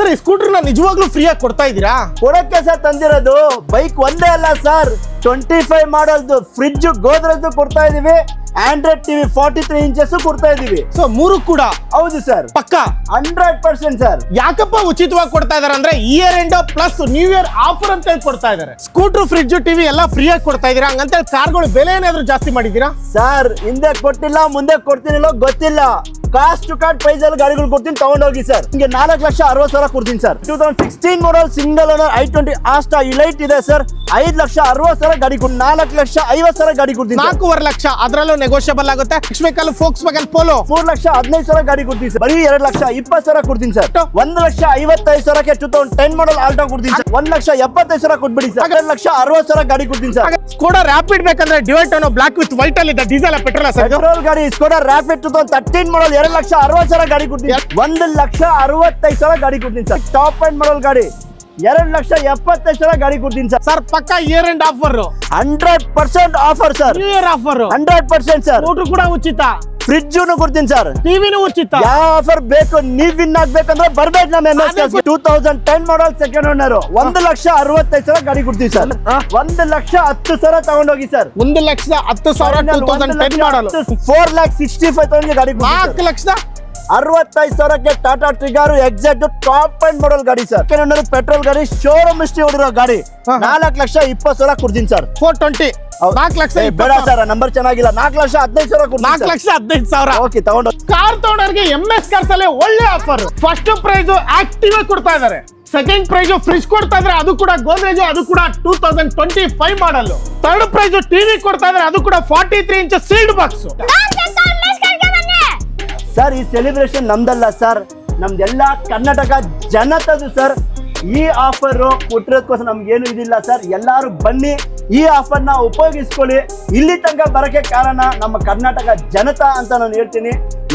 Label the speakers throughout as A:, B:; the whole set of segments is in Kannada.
A: ಸರ್ ಈ ಸ್ಕೂಟರ್ ನಿಜವಾಗ್ಲೂ ಫ್ರೀ ಆಗಿ ಕೊಡ್ತಾ ಇದ್ದೀರಾ?
B: ಕೊಡಕ್ಕೆ ಸರ್ ತಂದಿರೋದು ಬೈಕ್ ಒಂದೇ ಅಲ್ಲ ಸರ್, 25 ಮಾಡಲ್ದು ಫ್ರಿಡ್ಜ್ ಗೋದ್ರೇಜ್ ಕೊಡ್ತಾ ಇದೀವಿ, ಆಂಡ್ರಾಯ್ಡ್ ಟಿವಿ 43 ಇಂಚಸ್ ಕೊಡ್ತಾ ಇದೀವಿ.
A: ಸೊ ಮೂರು ಕೂಡ
B: ಹೌದು ಸರ್,
A: ಪಕ್ಕ
B: 100% ಸರ್.
A: ಯಾಕಪ್ಪ ಉಚಿತವಾಗಿ ಕೊಡ್ತಾ ಇದಾರೆ ಅಂದ್ರೆ year end plus new year offer ಅಂತ ಹೇಳಿ ಕೊಡ್ತಾ ಇದಾರೆ. ಸ್ಕೂಟರ್ ಫ್ರಿಡ್ಜ್ ಟಿವಿ ಎಲ್ಲ ಫ್ರೀ ಆಗಿ ಕೊಡ್ತಾ ಇದೀರಾ, ಹಂಗಂತ ಕಾರ್ಗಳು ಬೆಲೆ ಏನಾದ್ರು ಜಾಸ್ತಿ ಮಾಡಿದೀರಾ?
B: ಸರ್ ಹಿಂದೆ ಕೊಟ್ಟಿಲ್ಲ, ಮುಂದೆ ಕೊಡ್ತೀನಿಲ್ಲ ಗೊತ್ತಿಲ್ಲ. ಕಾಸ್ಟ್ ಟು ಕಾರ್ಡ್ ಪ್ರೈಸ್ ಅಲ್ಲಿ ಗಾಡಿಗಳು ಕೊಡ್ತೀನಿ, ತಗೊಂಡೋಗಿ ಸರ್. ನಿಮಗೆ 4,60,000 ಕೊಡ್ತೀನಿ ಸರ್. 2016 ಮಾಡಲ್ single owner i20 Asta elite ಇದೆ ಸರ್, 5,60,000 ಗಾಡಿ ಕೊಡ್ತೀನಿ. 4,50,000 ಗಾಡಿ ಕೊಡ್ತೀನಿ.
A: 4.5 ಲಕ್ಷ ಅದರಲ್ಲೂ ನೆಗೋಷಿಯಬಲ್ ಆಗುತ್ತೆ. ಎಕ್ಸ್ಪೆಕಲ್ ಫೋಕ್ಸ್ ವ್ಯಾಗನ್ ಪೋಲೋ
B: 4,15,000 ಗಾಡಿ ಕೊಡ್ತೀನಿ ಸರ್. ಬರೀ 2,20,000 ಕೊಡ್ತೀನಿ ಸರ್. 1,55,000ಕ್ಕೆ 2010 ಮಾಡಲ್ ಆಲ್ಟೋ ಕೊಡ್ತೀನಿ ಸರ್. 1,75,000 ಕೊಟ್ಬಿಡಿ ಸರ್. 2,60,000 ಗಾಡಿ ಕೊಡ್ತೀನಿ ಸರ್.
A: ಸ್ಕೋಡಾ ರ್ಯಾಪಿಡ್ ಬೇಕಂದ್ರೆ ಡಿವೈಟೋನೋ ಬ್ಲಾಕ್ ವಿತ್ ವೈಟ್ ಅಲ್ಲಿ ಇದೆ, ಡೀಸೆಲ್ ಪೆಟ್ರೋಲ್ ಸರ್.
B: ಪೆಟ್ರೋಲ್ ಗಾಡಿ ಸ್ಕೋಡಾ ರ್ಯಾಪಿಡ್ 2013 ಮಾಡಲ್ 2,60,000 ಗಾಡಿ ಕೊಡ್ತೀನಿ. 1,65,000 ಗಾಡಿ ಕೊಡ್ತೀನಿ ಸರ್. ಟಾಪ್ ಅಂಡ್ ಮಾಡಲ್ ಗಾಡಿ 2,70,000 ಗಾಡಿ ಕೊಡ್ತೀನಿ ಸರ್.
A: ಸರ್ ಪಕ್ಕ year end offer
B: 100% offer sir.
A: New year offer
B: 100% sir.
A: Scooter ಕೂಡ ಉಚಿತ,
B: ಫ್ರಿಡ್ಜ್ ಕೊಡ್ತೀನಿ ಸರ್.
A: ಟಿವಿನೂ ಉಚಿತ.
B: ಯಾವ ಆಫರ್ ಬೇಕು ನೀವ್ ವಿನ್ ಆಗ್ಬೇಕಂದ್ರೆ ಬರ್ಬೇಕು ನಮ್ಮ MS 2010 ಮಾಡಲ್ ಸೆಕೆಂಡ್ ಓನರ್ 1,65,000 ಗಾಡಿ ಕೊಡ್ತೀವಿ ಸರ್. 1,10,000 ತಗೊಂಡೋಗಿ ಸರ್.
A: 1,10,000 2010 ಮಾಡಲ್
B: 4,65,000 ಗಾಡಿ 4,65,000ಕ್ಕೆ Tata Tigor exact top end model ಗಾಡಿ ಸರ್. ಪೆಟ್ರೋಲ್ ಗಾಡಿ ಶೋರೂಮ್ ಹಿಸ್ಟ್ರಿ ಹೊಡಿರೋ ಗಾಡಿ 4,20,000 ಕೊಡ್ತೀನಿ ಸರ್.
A: 420 4 ಲಕ್ಷ
B: ಬೇಡ ಸರ್, ನಂಬರ್ ಚೆನ್ನಾಗಿಲ್ಲ. 4,15,000
A: 4,15,000
B: ಓಕೆ ತಗೊಂಡು.
A: ಕಾರ್ ತಗೊಂಡವ್ರಿಗೆ MS ಕಾರ್ಸ್ ಅಲ್ಲಿ ಒಳ್ಳೆ ಆಫರ್. ಫಸ್ಟ್ ಪ್ರೈಸ್ ಆಕ್ಟಿವ್ ಕೊಡ್ತಾ ಇದಾರೆ, ಸೆಕೆಂಡ್ ಪ್ರೈಸ್ ಫ್ರಿಡ್ಜ್ ಕೊಡ್ತಾ ಇದಾರೆ, ಅದು ಕೂಡ ಗೋದ್ರೇಜ್, ಅದು ಕೂಡ 2025 ಮಾಡಲ್. ಥರ್ಡ್ ಪ್ರೈಸ್ ಟಿವಿ ಕೊಡ್ತಾ ಇದಾರೆ, ಅದು ಕೂಡ 43 ಇಂಚ್ ಸೀಲ್ಡ್ ಬಾಕ್ಸ್.
B: ಸರ್ ಈ ಸೆಲೆಬ್ರೇಷನ್ ನಮ್ದಲ್ಲ ಸರ್, ನಮ್ದೆಲ್ಲ ಕರ್ನಾಟಕ ಜನತದು ಸರ್. ಈ ಆಫರ್ ಕೊಟ್ಟಿರೋದಕ್ಕೋಸ್ಕರ ನಮ್ಗೇನು ಇದಿಲ್ಲ ಸರ್. ಎಲ್ಲರೂ ಬನ್ನಿ, ಈ ಆಫರ್ನ ಉಪಯೋಗಿಸ್ಕೊಳ್ಳಿ. ಇಲ್ಲಿ ತನಕ ಬರೋಕ್ಕೆ ಕಾರಣ ನಮ್ಮ ಕರ್ನಾಟಕ ಜನತಾ ಅಂತ ನಾನು ಹೇಳ್ತೀನಿ.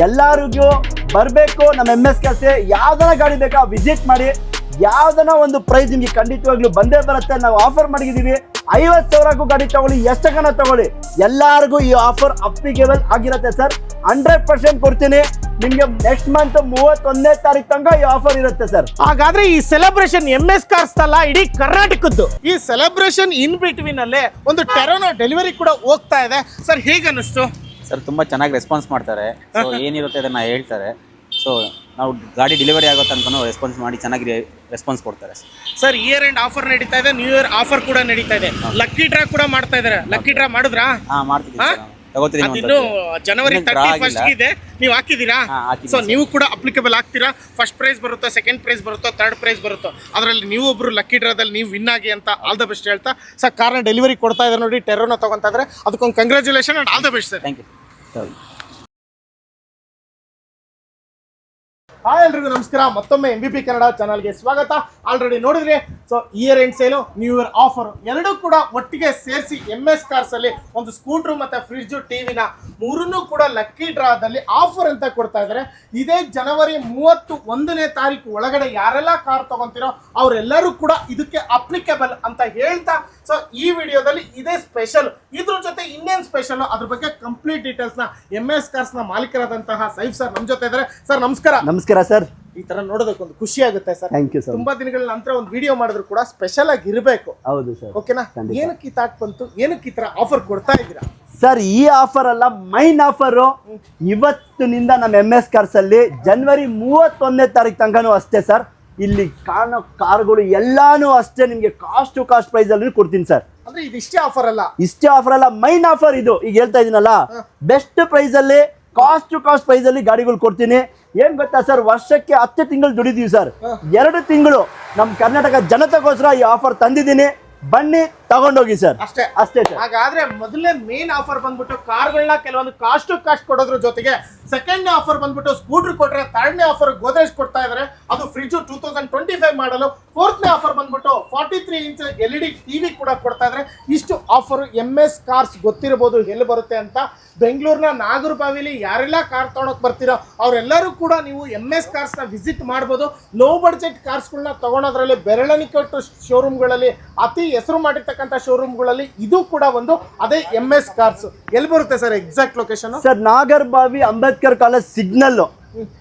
B: ಎಲ್ಲರಿಗೂ ಬರಬೇಕು ನಮ್ಮ MS ಕಾರ್ಸ್. ಯಾವ್ದನ ಗಾಡಿ ಬೇಕಾ ವಿಸಿಟ್ ಮಾಡಿ, ಯಾವ್ದನ ಒಂದು ಪ್ರೈಸ್ ನಿಮ್ಗೆ ಖಂಡಿತವಾಗ್ಲೂ ಬಂದೇ ಬರುತ್ತೆ. ನಾವು ಆಫರ್ ಮಾಡಿದ್ದೀವಿ. 50,000ಕ್ಕೂ ಗಾಡಿ ತಗೊಳ್ಳಿ, ಎಷ್ಟಕ್ಕನ ತಗೊಳ್ಳಿ, ಎಲ್ಲರಿಗೂ ಈ ಆಫರ್ ಅಪ್ಲಿಕೇಬಲ್ ಆಗಿರುತ್ತೆ ಸರ್. 100% ಕೊಡ್ತೀನಿ ನಿಮ್ಗೆ. ನೆಕ್ಸ್ಟ್ ಮಂತ್ 31ನೇ ತಾರೀಕು ತನಕ ಈ ಆಫರ್ ಇರುತ್ತೆ ಸರ್.
A: ಹಾಗಾದ್ರೆ ಈ ಸೆಲೆಬ್ರೇಷನ್ MS ಕಾರ್ಸ್ ಅಲ್ಲ, ಇಡೀ ಕರ್ನಾಟಕದ್ದು. ಈ ಸೆಲೆಬ್ರೇಷನ್ ಇನ್ ಬಿಟ್ವೀನ್ ಅಲ್ಲೇ ಒಂದು ಟೆರೋನೋ ಡೆಲಿವರಿ ಕೂಡ ಹೋಗ್ತಾ ಇದೆ ಸರ್, ಹೇಗೆ ಅನಿಸ್ತು
C: ಸರ್? ತುಂಬ ಚೆನ್ನಾಗಿ ರೆಸ್ಪಾನ್ಸ್ ಮಾಡ್ತಾರೆ. ಸೊ ಏನಿರುತ್ತೆ ಅದನ್ನು ಹೇಳ್ತಾರೆ. ಸೊ ನಾವು ಗಾಡಿ ಡೆಲಿವರಿ ಆಗೋ ತನಕ ರೆಸ್ಪಾನ್ಸ್ ಮಾಡಿ ಚೆನ್ನಾಗಿ ರೆಸ್ಪಾನ್ಸ್ ಕೊಡ್ತಾರೆ
A: ಸರ್. ಇಯರ್ ಎಂಡ್ ಆಫರ್ ನಡೀತಾ ಇದೆ, ನ್ಯೂ ಇಯರ್ ಆಫರ್ ಕೂಡ ನಡೀತಾ ಇದೆ. ಲಕ್ಕಿ ಡ್ರಾ ಕೂಡ ಮಾಡ್ತಾ ಇದಾರೆ. ಲಕ್ಕಿ ಡ್ರಾ ಮಾಡಿದ್ರಾ?
C: ಮಾಡ್ತೀವಿ, ತಗೋತೀನಿ.
A: ಇನ್ನು ಜನವರಿ 31 ಇದೆ, ನೀವು ಹಾಕಿದ್ದೀರಾ? ಸೊ ನೀವು ಕೂಡ ಅಪ್ಲಿಕೇಬಲ್ ಆಗ್ತೀರಾ. ಫಸ್ಟ್ ಪ್ರೈಸ್ ಬರುತ್ತೋ, ಸೆಕೆಂಡ್ ಪ್ರೈಸ್ ಬರುತ್ತೋ, ಥರ್ಡ್ ಪ್ರೈಸ್ ಬರುತ್ತೋ, ಅದರಲ್ಲಿ ನೀವು ಒಬ್ರು ಲಕ್ಕಿ ಡ್ರಾದಲ್ಲಿ ನೀವು ವಿನ್ ಆಗಿ ಅಂತ ಆಲ್ ದ ಬೆಸ್ಟ್ ಹೇಳ್ತಾ ಸರ್. ಕಾರ್ನ ಡೆಲಿವರಿ ಕೊಡ್ತಾ ಇದ್ದಾರೆ ನೋಡಿ, ಟೆರೋನೋ ತಗೊಂತಾ ಇದ್ದಾರೆ, ಅದಕ್ಕೊಂದು congratulation and all the best sir.
C: Thank you.
A: Hi ಎಲ್ರಿಗೂ ನಮಸ್ಕಾರ, ಮತ್ತೊಮ್ಮೆ MVP ಕನ್ನಡ ಚಾನಲ್ಗೆ ಸ್ವಾಗತ. ಆಲ್ರೆಡಿ ನೋಡಿದ್ರೆ so year end sale, new year offer ಎರಡೂ ಕೂಡ ಒಟ್ಟಿಗೆ ಸೇರಿಸಿ MS ಕಾರ್ಸ್ ಅಲ್ಲಿ ಒಂದು ಸ್ಕೂಟ್ರು ಮತ್ತೆ ಫ್ರಿಡ್ಜ್ ಟಿವಿನ ಮೂರನ್ನೂ ಕೂಡ ಲಕ್ಕಿ ಡ್ರಾದಲ್ಲಿ ಆಫರ್ ಅಂತ ಕೊಡ್ತಾ ಇದ್ದಾರೆ. ಇದೇ ಜನವರಿ 31ನೇ ತಾರೀಕು ಒಳಗಡೆ ಯಾರೆಲ್ಲ ಕಾರ್ ತಗೊಂತೀರೋ ಅವರೆಲ್ಲರೂ ಕೂಡ ಇದಕ್ಕೆ ಅಪ್ಲಿಕೇಬಲ್ ಅಂತ ಹೇಳ್ತಾ ಸೊ ಈ ವಿಡಿಯೋದಲ್ಲಿ ಇದೇ ಸ್ಪೆಷಲ್. ಇದ್ರ ಜೊತೆ ಇನ್ನೇನು ಸ್ಪೆಷಲ್ ಅದ್ರ ಬಗ್ಗೆ ಕಂಪ್ಲೀಟ್ ಡೀಟೇಲ್ಸ್ ನ MS ಕಾರ್ಸ್ ನ ಮಾಲೀಕರಾದಂತಹ ಸೈಫ್ ಸರ್ ನಮ್ಮ ಜೊತೆ ಇದ್ದಾರೆ. ಸರ್ ನಮಸ್ಕಾರ.
B: ನಮಸ್ಕಾರ ಸರ್.
A: ಈ ತರ ನೋಡೋದಕ್ಕೆ ಒಂದು ಖುಷಿ ಆಗುತ್ತೆ ಸರ್.
B: Thank you sir.
A: ತುಂಬಾ ದಿನಗಳ ನಂತರ ಒಂದು ವಿಡಿಯೋ ಮಾಡಿದ್ರು ಕೂಡ ಸ್ಪೆಷಲ್ ಆಗಿ ಇರಬೇಕು.
B: ಹೌದು ಸರ್.
A: ಓಕೆನಾ? ಏನಕ್ಕೆ ಈ ತಾಟ್ ಬಂತು, ಏನಕ್ಕೆ ಈ ತರ ಆಫರ್ ಕೊಡ್ತಾ ಇದ್ದೀರಾ
B: ಸರ್? ಈ ಆಫರ್ ಅಲ್ಲ, ಮೈನ್ ಆಫರ್ ಇವತ್ತಿನಿಂದ ನಮ್ಮ MS ಕಾರ್ಸ್ ಅಲ್ಲಿ ಜನವರಿ 31ನೇ ತಾರೀಕು ತನಕನೂ ಅಷ್ಟೇ ಸರ್. ಇಲ್ಲಿ ಕಾಣೋ ಕಾರ್ಗಳು ಎಲ್ಲಾನು ಅಷ್ಟೇ ನಿಮ್ಗೆ ಕಾಸ್ಟ್ ಟು ಕಾಸ್ಟ್ ಪ್ರೈಸ್ ಅಲ್ಲಿ ಕೊಡ್ತೀನಿ ಸರ್.
A: ಅಂದ್ರೆ ಇದಿಷ್ಟೇ ಆಫರ್ ಅಲ್ಲ,
B: ಇಷ್ಟೇ ಆಫರ್ ಅಲ್ಲ, ಮೈನ್ ಆಫರ್ ಇದು. ಈಗ ಹೇಳ್ತಾ ಇದೀನಲ್ಲ, ಬೆಸ್ಟ್ ಪ್ರೈಸ್ ಅಲ್ಲಿ ಕಾಸ್ಟ್ ಟು ಕಾಸ್ಟ್ ಪ್ರೈಸ್ ಅಲ್ಲಿ ಗಾಡಿಗಳು ಕೊಡ್ತೀನಿ. ಏನ್ ಗೊತ್ತಾ ಸರ್, ವರ್ಷಕ್ಕೆ 10 ತಿಂಗಳು ದುಡಿದೀವಿ ಸರ್. 2 ತಿಂಗಳು ನಮ್ಮ ಕರ್ನಾಟಕ ಜನತೆಗೋಸ್ಕರ ಈ ಆಫರ್ ತಂದಿದ್ದೀನಿ. ಬನ್ನಿ ತಗೊಂಡೋಗಿ ಸರ್.
A: ಅಷ್ಟೇ
B: ಅಷ್ಟೇ ಸರ್.
A: ಹಾಗಾದ್ರೆ ಮೊದಲನೇ ಮೇನ್ ಆಫರ್ ಬಂದ್ಬಿಟ್ಟು ಕಾರ್ಗಳನ್ನ ಕೆಲವೊಂದು ಕಾಸ್ಟ್ ಟು ಕಾಸ್ಟ್ ಕೊಡೋದ್ರ ಜೊತೆಗೆ ಸೆಕೆಂಡ್ ಆಫರ್ ಬಂದ್ಬಿಟ್ಟು ಸ್ಕೂಟರ್ ಕೊಟ್ರೆ, ಥರ್ಡ್ನೇ ಆಫರ್ ಗೋದ್ರೇಜ್ ಕೊಡ್ತಾ ಇದಾರೆ, ಅದು ಫ್ರಿಡ್ಜ್ 2025 ಮಾಡಲು. ಫೋರ್ತ್ನೇ ಆಫರ್ ಬಂದ್ಬಿಟ್ಟು 43 ಇಂಚ್ LED ಟಿವಿ ಕೂಡ ಕೊಡ್ತಾ ಇದಾರೆ. ಇಷ್ಟು ಆಫರ್ MS ಕಾರ್ಸ್ ಗೊತ್ತಿರಬಹುದು ಎಲ್ಲಿ ಬರುತ್ತೆ ಅಂತ. ಬೆಂಗಳೂರಿನ ನಾಗರಬಾವಿಲಿ ಯಾರೆಲ್ಲ ಕಾರ್ ತಗೊಳಕ್ ಬರ್ತೀರೋ ಅವರೆಲ್ಲರೂ ಕೂಡ ನೀವು MS ಕಾರ್ಸ್ ನ ವಿಸಿಟ್ ಮಾಡ್ಬೋದು. ಲೋ ಬಡ್ಜೆಟ್ ಕಾರ್ಸ್ಗಳನ್ನ ತಗೊಳೋದ್ರಲ್ಲಿ ಬೆರಳೆಣಿಕಟ್ಟು ಶೋರೂಮ್ಗಳಲ್ಲಿ, ಅತಿ ಹೆಸರು ಮಾಡಿರ್ತಕ್ಕಂಥ ಶೋರೂಮ್ಗಳಲ್ಲಿ ಇದು ಕೂಡ ಒಂದು. ಅದೇ MS ಕಾರ್ಸ್ ಎಲ್ಲಿ ಬರುತ್ತೆ sir exact location?
B: Sir Nagarbhavi Ambedkar college signal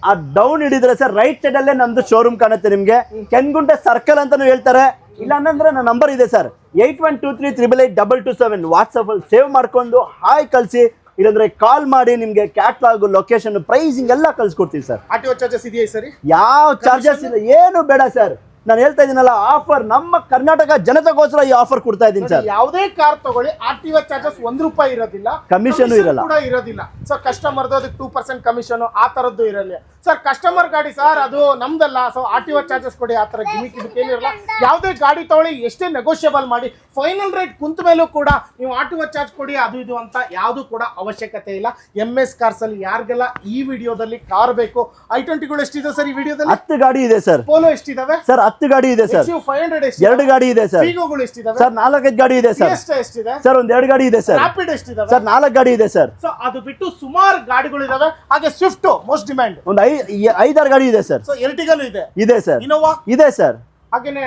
B: ಆ ಡೌನ್ ಹಿಡಿದ್ರೆ ಸರ್ ರೈಟ್ ಸೈಡ್ ಅಲ್ಲೇ ನಮ್ದು ಶೋರೂಮ್ ಕಾಣುತ್ತೆ ನಿಮ್ಗೆ. ಕೆನ್ಗುಂಟೆ ಸರ್ಕಲ್ ಅಂತಾನು ಹೇಳ್ತಾರೆ. ಇಲ್ಲ ಅಂದ್ರೆ ನನ್ನ ನಂಬರ್ ಇದೆ ಸರ್ 8123888227. ವಾಟ್ಸಪ್ ಅಲ್ಲಿ ಸೇವ್ ಮಾಡ್ಕೊಂಡು ಹಾಯ್ ಕಳ್ಸಿ, ಇಲ್ಲಾಂದ್ರೆ ಕಾಲ್ ಮಾಡಿ ನಿಮ್ಗೆ ಕ್ಯಾಟ್ಲಾಗ್, ಲೊಕೇಶನ್, ಪ್ರೈಸಿಂಗ್ ಎಲ್ಲ ಕಳ್ಸಿಕೊಡ್ತೀವಿ ಸರ್.
A: ಆರ್ಟಿಒ ಚಾರ್ಜಸ್ ಇದೆಯಾ ಸರಿ?
B: ಯಾವ ಚಾರ್ಜಸ್ ಇಲ್ಲ, ಏನು ಬೇಡ ಸರ್. ನಾನು ಹೇಳ್ತಾ ಇದೀನಲ್ಲ, ಆಫರ್ ನಮ್ಮ ಕರ್ನಾಟಕ ಜನತೆಗೋಸ್ಕರ ಈ ಆಫರ್ ಕೊಡ್ತಾ ಇದ್ದೀನಿ ಸರ್.
A: ಯಾವುದೇ ಕಾರ್ ತಗೊಳ್ಳಿ ಆರ್ಟಿಒ ಚಾರ್ಜಸ್ ₹1 ಇರೋದಿಲ್ಲ,
B: ಕಮಿಷನ್ ಇರಲ್ಲ
A: ಕೂಡ ಇರೋದಿಲ್ಲ ಸರ್. ಕಸ್ಟಮರ್ ಅದಕ್ಕೆ 2% ಕಮಿಷನ್ ಆ ತರದ್ದು ಇರಲ್ಲ ಸರ್. ಕಸ್ಟಮರ್ ಗಾಡಿ ಸರ್, ಅದು ನಮ್ದಲ್ಲ. ಸೊ ಆರ್ಟಿಒ ಚಾರ್ಜಸ್ ಕೊಡಿ, ಆ ತರ ಗಿಮಿಕ್ ಇದಕ್ಕೇನಿರಲ್ಲ. ಯಾವುದೇ ಗಾಡಿ ತಗೊಳ್ಳಿ ಎಷ್ಟೇ ನೆಗೋಷಿಯಬಲ್ ಮಾಡಿ, ಫೈನಲ್ ರೇಟ್ ಕುಂತ ಮೇಲೂ ಕೂಡ ನೀವು ಆರ್ಟಿಒ ಚಾರ್ಜ್ ಕೊಡಿ ಅದು ಇದು ಅಂತ ಯಾವುದು ಕೂಡ ಅವಶ್ಯಕತೆ ಇಲ್ಲ. MS ಕಾರ್ಸ್ ಅಲ್ಲಿ ಯಾರಿಗೆಲ್ಲ ಈ ವಿಡಿಯೋದಲ್ಲಿ ಕಾರ್ ಬೇಕು, i20ಗಳು ಎಷ್ಟಿದೆ ಸರ್ ಈ ವಿಡಿಯೋದಲ್ಲಿ?
B: 10 ಗಾಡಿ ಇದೆ ಸರ್.
A: Polo ಎಷ್ಟಿದಾವೆ
B: sir? 10 ಗಾಡಿ ಇದೆ ಸರ್.
A: 500
B: 2 ಗಾಡಿ ಇದೆ ಸರ್.
A: ಫಿಗೋಗಳು ಎಷ್ಟಿದಾವೆ
B: ಸರ್? 4-5 ಗಾಡಿ ಇದೆ ಸರ್.
A: ಎಷ್ಟಿದೆ
B: ಸರ್? 1-2 ಗಾಡಿ ಇದೆ ಸರ್.
A: Rapid ಎಷ್ಟಿದಾವೆ
B: sir? 4 ಗಾಡಿ ಇದೆ ಸರ್.
A: ಸೊ ಅದು ಬಿಟ್ಟು ಸುಮಾರು ಗಾಡಿಗಳು ಇದಾವೆ. ಹಾಗೆ ಸ್ವಿಫ್ಟ್ ಮೋಸ್ಟ್ ಡಿಮ್ಯಾಂಡ್
B: ಒಂದು 5-6 ಗಾಡಿ ಇದೆ ಸರ್.
A: ಸೊ ಎರ್ಟಿಗಾನು ಇದೆ
B: ಸರ್.
A: ಇನೋವಾ
B: ಇದೆ ಸರ್.
A: ಹಾಗೇನೆ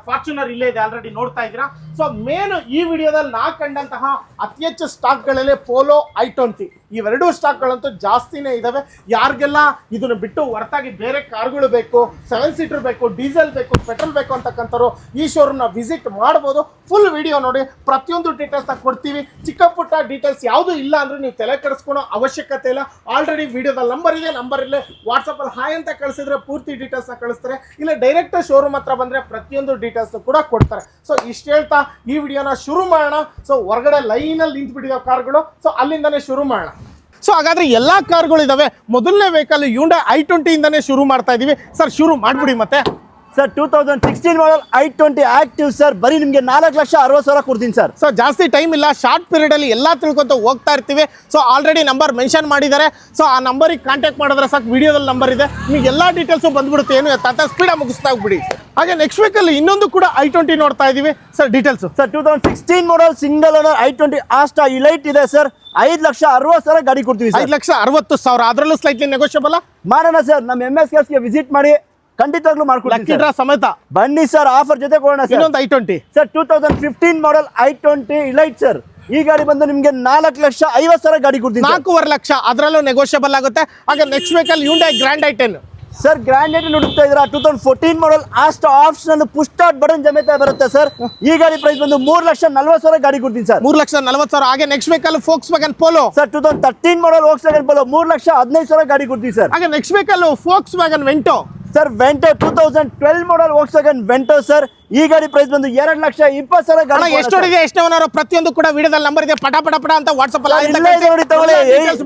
A: ಫಾರ್ಚುನರ್ ಇಲ್ಲೇ ಇದೆ, ಆಲ್ರೆಡಿ ನೋಡ್ತಾ ಇದ್ದೀರಾ. ಸೊ ಮೇನ್ ಈ ವಿಡಿಯೋದಲ್ಲಿ ನಾ ಕಂಡಂತಹ ಅತಿ ಹೆಚ್ಚು ಸ್ಟಾಕ್ಗಳಲ್ಲಿ ಪೋಲೋ i20 ಇವೆರಡೂ ಸ್ಟಾಕ್ಗಳಂತೂ ಜಾಸ್ತಿನೇ ಇದಾವೆ. ಯಾರಿಗೆಲ್ಲ ಇದನ್ನು ಬಿಟ್ಟು ಹೊರತಾಗಿ ಬೇರೆ ಕಾರ್ಗಳು ಬೇಕು, 7 ಸೀಟರ್ ಬೇಕು, ಡೀಸೆಲ್ ಬೇಕು, ಪೆಟ್ರೋಲ್ ಬೇಕು ಅಂತಕ್ಕಂಥವ್ರು ಈ ಶೋರೂಮ್ನ ವಿಸಿಟ್ ಮಾಡ್ಬೋದು. ಫುಲ್ ವಿಡಿಯೋ ನೋಡಿ, ಪ್ರತಿಯೊಂದು ಡೀಟೇಲ್ಸ್ನ ಕೊಡ್ತೀವಿ. ಚಿಕ್ಕ ಪುಟ್ಟ ಡೀಟೇಲ್ಸ್ ಯಾವುದು ಇಲ್ಲ ಅಂದ್ರೆ ನೀವು ತಲೆ ಕೆಡಿಸ್ಕೊಳೋ ಅವಶ್ಯಕತೆ ಇಲ್ಲ. ಆಲ್ರೆಡಿ ವಿಡಿಯೋದಲ್ಲಿ ನಂಬರ್ ಇದೆ, ನಂಬರ್ ಇಲ್ಲೇ ವಾಟ್ಸಪ್ಪಲ್ಲಿ ಹಾಯ್ ಅಂತ ಕಳಿಸಿದ್ರೆ ಪೂರ್ತಿ ಡೀಟೇಲ್ಸ್ನ ಕಳಿಸ್ತಾರೆ. ಇಲ್ಲ ಡೈರೆಕ್ಟ್ ಶೋರೂಮ್ ಹತ್ರ ಬಂದರೆ ಪ್ರತಿಯೊಂದು ಡೀಟೇಲ್ಸ್ ಕೂಡ ಕೊಡ್ತಾರೆ. ಸೊ ಇಷ್ಟು ಹೇಳ್ತಾ ಈ ವಿಡಿಯೋನ ಶುರು ಮಾಡೋಣ. ಸೊ ಹೊರಗಡೆ ಲೈನಲ್ಲಿ ನಿಂತು ಬಿಟ್ಟಿದ್ದಾವೆ ಕಾರ್ಗಳು, ಸೊ ಅಲ್ಲಿಂದನೇ ಶುರು ಮಾಡೋಣ. ಸೊ ಹಾಗಾದ್ರೆ ಎಲ್ಲಾ ಕಾರ್ಗಳು ಇದಾವೆ. ಮೊದಲನೇ ವೆಹಿಕಲ್ ಹ್ಯುಂಡೈ i20 ಇಂದಾನೆ ಶುರು ಮಾಡ್ತಾ ಇದೀವಿ ಸರ್. ಶುರು ಮಾಡ್ಬಿಡಿ ಮತ್ತೆ
B: ಸರ್. 2016 ಮಾಡಲ್ i20 ಆಕ್ಟಿವ್ ಸರ್. ಬರೀ ನಿಮಗೆ 4,60,000 ಕೊಡ್ತೀನಿ ಸರ್.
A: ಸೊ ಜಾಸ್ತಿ ಟೈಮ್ ಇಲ್ಲ, ಶಾರ್ಟ್ ಪೀರಿಯಡ್ ಅಲ್ಲಿ ಎಲ್ಲ ತಿಳ್ಕೊಂತ ಹೋಗ್ತಾ ಇರ್ತೀವಿ. ಸೊ ಆಲ್ರೆಡಿ ನಂಬರ್ ಮೆನ್ಷನ್ ಮಾಡಿದ್ದಾರೆ. ಸೊ ಆ ನಂಬರಿಗೆ ಕಾಂಟ್ಯಾಕ್ಟ್ ಮಾಡಿದ್ರೆ ಸಾಕು, ವಿಡಿಯೋದಲ್ಲಿ ನಂಬರ್ ಇದೆ, ನಿಮಗೆ ಎಲ್ಲ ಡೀಟೇಲ್ಸು ಬಂದ್ಬಿಡುತ್ತೆ. ಏನು ತಾತ ಸ್ಪೀಡಾಗಿ ಮುಗಿಸ್ತಾ ಹೋಗ್ಬಿಡಿ. ಹಾಗೆ ನೆಕ್ಸ್ಟ್ ವೀಕಲ್ ಇನ್ನೊಂದು ಕೂಡ i20 ನೋಡ್ತಾ ಇದೀವಿ ಸರ್. ಡೀಟೇಲ್ಸ್
B: ಸರ್ 2016 ಮಾಡಲ್ single owner i20 Asta elite ಇದೆ ಸರ್. 5,60,000 ಗಾಡಿ ಕೊಡ್ತೀವಿ ಸರ್.
A: 5,60,000 ಅದರಲ್ಲೂ ಸ್ಲೈಟ್ಲಿ ನೆಗೋಷಿಯಬಲ್
B: ಮಾಡೋಣ ಸರ್. ನಮ್ಮ MS ಕಾರ್ಸ್ಗೆ ವಿಸಿಟ್ ಮಾಡಿ, ಖಂಡಿತವಾಗ್ಲೂ ಮಾಡ್ಕೊಡ್ತೀನಿ ಸರ್.
A: ಸಮೇತ
B: ಬನ್ನಿ ಸರ್, ಆಫರ್ ಜೊತೆ ಕೊಡೋಣ ಸರ್.
A: ಇನ್ನೊಂದು i20
B: ಸರ್ 2015 ಮಾಡಲ್ i20 ಇಲೈಟ್ ಸರ್. ಈ ಗಾಡಿ ಬಂದು ನಿಮಗೆ 4,50,000 ಗಾಡಿ ಕೊಡ್ತೀನಿ.
A: 4.5 ಲಕ್ಷ ಅದರಲ್ಲೂ ನೆಗೋಷಿಯಬಲ್ ಆಗುತ್ತೆ. ಹಾಗೆ next vehicle Hyundai Grand i10
B: sir. Grand i ten ನೋಡ್ತಾ ಇದ್ದೀರಾ? 2014 model Asta optional push start button ಸಮೇತ ಬರುತ್ತೆ ಸರ್. ಈ ಗಾಡಿ ಪ್ರೈಸ್ ಬಂದು 3,40,000 ಗಾಡಿ ಕೊಡ್ತೀನಿ ಸರ್.
A: 3,40,000. ಹಾಗೆ next vehicle Volkswagen Polo
B: sir. 2013 ಮಾಡಲ್ Volkswagen Polo 3,15,000 ಗಾಡಿ ಕೊಡ್ತೀವಿ ಸರ್.
A: ಹಾಗೆ next vehicle Volkswagen Vento
B: sir. Vento 2012 ಮಾಡಲ್ Volkswagen Vento ಸರ್. ಈ ಗಾಡಿ ಪ್ರೈಸ್ ಬಂದು 2,20,000 ಗಾಡಿ.
A: ಎಷ್ಟು ಹೊಡಿದೆ, ಎಷ್ಟು ಓನರ್, ಪ್ರತಿಯೊಂದು ಕೂಡ ವಿಡಿಯೋದಲ್ಲಿ ನಂಬರ್ ಇದೆ. ಪಟ ಪಟ ಪಟ ಅಂತ ವಾಟ್ಸ್ಆಪ್ ಅಲ್ಲಿ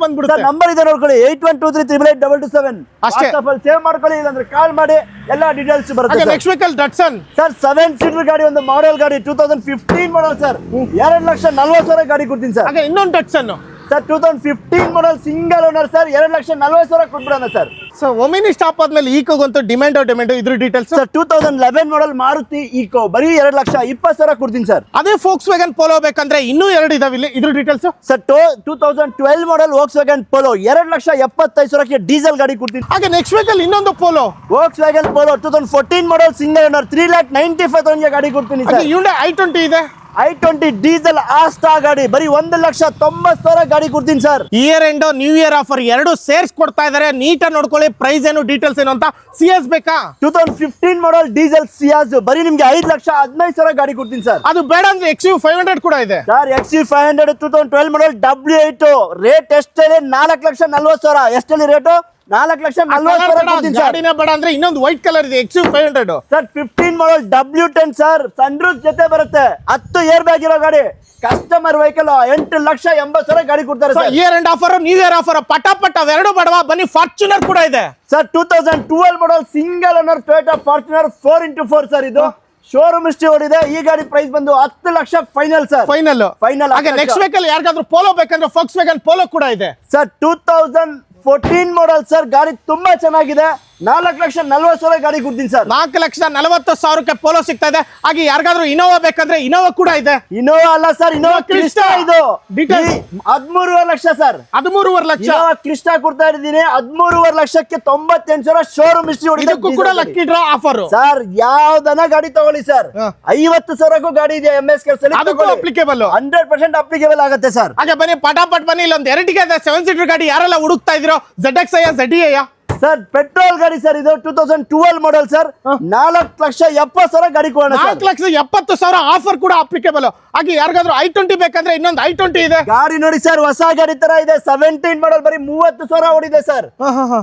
A: ಬಂದ್ಬಿಡುತ್ತೆ.
B: ನಂಬರ್ ಇದೆ ನೋಡ್ಕೊಳ್ಳಿ, 8123888227.
A: ಅಷ್ಟೇ.
B: ವಾಟ್ಸ್ಆಪ್ ಅಲ್ಲಿ ಸೇವ್ ಮಾಡ್ಕೊಳ್ಳಿ, ಇಲ್ಲಾಂದ್ರೆ ಕಾಲ್ ಮಾಡಿ, ಎಲ್ಲ ಡೀಟೇಲ್ಸ್ ಬರುತ್ತೆ.
A: Next vehicle Datsun
B: sir. 7 seater ಗಾಡಿ, ಒಂದು ಮಾಡೆಲ್ ಗಾಡಿ, 2015 ಮಾಡಲ್ ಸರ್. 2,40,000 ಗಾಡಿ ಕೊಡ್ತೀನಿ ಸರ್.
A: ಹಾಗೆ ಇನ್ನೊಂದು Datsun
B: sir. 2015 model single owner sir. 2,40,000 ಕೊಟ್ಬಿಡೋಣ ಸರ್.
A: ಸೊ ಒಮಿನಿ ಸ್ಟಾಪ್ ಆದ್ಮೇಲೆ ಈಕೋಗಂತೂ ಡಿಮ್ಯಾಂಡ್ ಇದ್ರ details
B: sir. 2011 model Maruti Eeco ಬರೀ 2,20,000 ಕೊಡ್ತೀನಿ ಸರ್.
A: ಅದೇ Volkswagen Polo ಬೇಕಂದ್ರೆ ಇನ್ನೂ 2 ಇದಾವೆ ಇಲ್ಲಿ, ಇದ್ರ ಡೀಟೇಲ್ಸ್
B: ಸರ್. 2012 ಮಾಡಲ್ Volkswagen Polo 2,75,000 ಡೀಸೆಲ್ ಗಾಡಿ ಕೊಡ್ತೀನಿ.
A: ಹಾಗೆ ನೆಕ್ಸ್ಟ್ ವೆಹಿಕಲ್ ಇನ್ನೊಂದು Polo
B: Volkswagen Polo 2014 ಮಾಡಲ್ ಸಿಂಗಲ್ ಓನರ್ 3,95,000 ಗಾಡಿ ಕೊಡ್ತೀನಿ ಸರ್.
A: ಹ್ಯುಂಡೈ i20 ಇದೆ.
B: i20 ಡೀಸೆಲ್ ಆಸ್ಟಾ ಗಾಡಿ ಬರೀ 1,90,000 ಗಾಡಿ ಕೊಡ್ತೀನಿ sir.
A: Year end new year offer ಎರಡು ಸೇರ್ಸ್ ಕೊಡ್ತಾ ಇದಾರೆ. ನೀಟಾಗಿ ನೋಡ್ಕೊಳ್ಳಿ, ಪ್ರೈಸ್ ಏನು ಡೀಟೇಲ್ಸ್ ಏನು ಅಂತ. ಸಿಎಸ್ ಬೇಕಾ?
B: 2015 ಮಾಡಲ್ ಡೀಸೆಲ್ ಸಿಯಾಸ್ ಬರೀ ನಿಮ್ಗೆ 5,15,000 ಗಾಡಿ ಕೊಡ್ತೀನಿ ಸರ್.
A: ಅದು ಬೇಡ ಅಂದ್ರೆ XUV500 ಕೂಡ ಇದೆ
B: ಸರ್. XUV500 2012 ಮಾಡಲ್ W8 ರೇಟ್ ಎಷ್ಟೇ? 4,40,000. ಎಷ್ಟಲ್ಲಿ ರೇಟು? 4,40,000
A: ಗಾಡಿನ ಬೇಡ ಅಂದ್ರೆ ಇನ್ನೊಂದು ವೈಟ್ ಕಲರ್ ಇದೆ XUV500
B: ಸರ್. 15 ಮಾಡಲ್ W10 ಸರ್. ಸನ್ರೂಫ್ ಜೊತೆ ಬರುತ್ತೆ, 10 ಏರ್ ಬ್ಯಾಗ್ ಇರೋ ಗಾಡಿ. ಕಸ್ಟಮರ್ ವೆಹಿಕಲ್ 8,80,000 ಗಾಡಿ ಕೊಡ್ತಾರೆ sir.
A: Year end offer, new year offer, ಪಟ ಪಟ ಅವೆರಡು ಬಡವಾ. ಬನ್ನಿ, ಫಾರ್ಚುನರ್ ಕೂಡ ಇದೆ
B: ಸರ್. 2012 ಮಾಡಲ್ single owner Toyota Fortuner 4x4 sir. ಇದು ಶೋರೂಮ್ ಹಿಸ್ಟ್ರಿ ಓಡಿದೆ. ಈ ಗಾಡಿ ಪ್ರೈಸ್ ಬಂದು 10 ಲಕ್ಷ ಫೈನಲ್ ಸರ್.
A: ಫೈನಲ್. ಹಾಗೆ ನೆಕ್ಸ್ಟ್ ವೆಹಿಕಲ್ ಯಾರಿಗಾದ್ರೂ ಪೋಲೋ ಬೇಕಂದ್ರೆ Volkswagen Polo ಕೂಡ ಇದೆ
B: ಸರ್. 2014 model sir. ಗಾಡಿ ತುಂಬಾ ಚೆನ್ನಾಗಿದೆ. 4,40,000 ಗಾಡಿ ಕೊಡ್ತೀನಿ ಸರ್.
A: 4,40,000 ಪೋಲೋ ಸಿಗ್ತಾ ಇದೆ. ಹಾಗೆ ಯಾರಿಗಾದ್ರೂ ಇನೋವಾ ಬೇಕಂದ್ರೆ ಇನೋವಾ ಕೂಡ ಇದೆ.
B: ಇನೋವಾ ಅಲ್ಲ ಸರ್, ಇನೋವಾ ಕ್ರಿಸ್ಟಾ. ಇದು 13.5 lakh sir.
A: 13.5 lakh
B: Innova Crysta ಕೊಡ್ತಾ ಇದ್ದೀನಿ. 13.5 ಲಕ್ಷಕ್ಕೆ 98,000 ಶೋರೂಮ್ ಹಿಸ್ಟ್ರಿ ಹೊಡಿದೆ.
A: ಇದಕ್ಕೂ ಕೂಡ ಲಕ್ಕಿ ಡ್ರಾ ಆಫರ್
B: ಸರ್. ಯಾವ್ದನ ಗಾಡಿ ತಗೊಳ್ಳಿ ಸರ್, 50,000ಕ್ಕೂ ಗಾಡಿ ಇದೆ. MS ಕಾರ್ಸ್
A: ಅದಕ್ಕೂ ಅಪ್ಲಿಕೇಬಲ್
B: 100% ಅಪ್ಲಿಕೇಬಲ್ ಆಗುತ್ತೆ ಸರ್.
A: ಹಾಗೆ ಬನ್ನಿ, ಪಟಾಪಟ್ ಬನ್ನಿ. ಇಲ್ಲೊಂದು 2 ಇದೆ 7 ಸೀಟರ್ ಗಾಡಿ. ಯಾರೆಲ್ಲ ಹುಡುಕ್ತಾ ಇದ್ದೀರೋ ZXi ZDI
B: ಸರ್ ಪೆಟ್ರೋಲ್ ಗಾಡಿ ಸರ್ ಇದು 2012 ಮಾಡೆಲ್ ಸರ್ 4,70,000 ಗಾಡಿ ಕೊಡೋಣ ಸರ್
A: 4,70,000 ಆಫರ್ ಕೂಡ ಅಪ್ಲಿಕೇಬಲ್. ಹಾಗೆ ಯಾರಿಗಾದ್ರೂ i20 ಬೇಕಂದ್ರೆ ಇನ್ನೊಂದು i20 ಇದೆ.
B: ಗಾಡಿ ನೋಡಿ ಸರ್ ಹೊಸ ಗಾಡಿ ತರ ಇದೆ 17 ಮಾಡೆಲ್ ಬರೀ 30,000 ಓಡಿದೆ ಸರ್.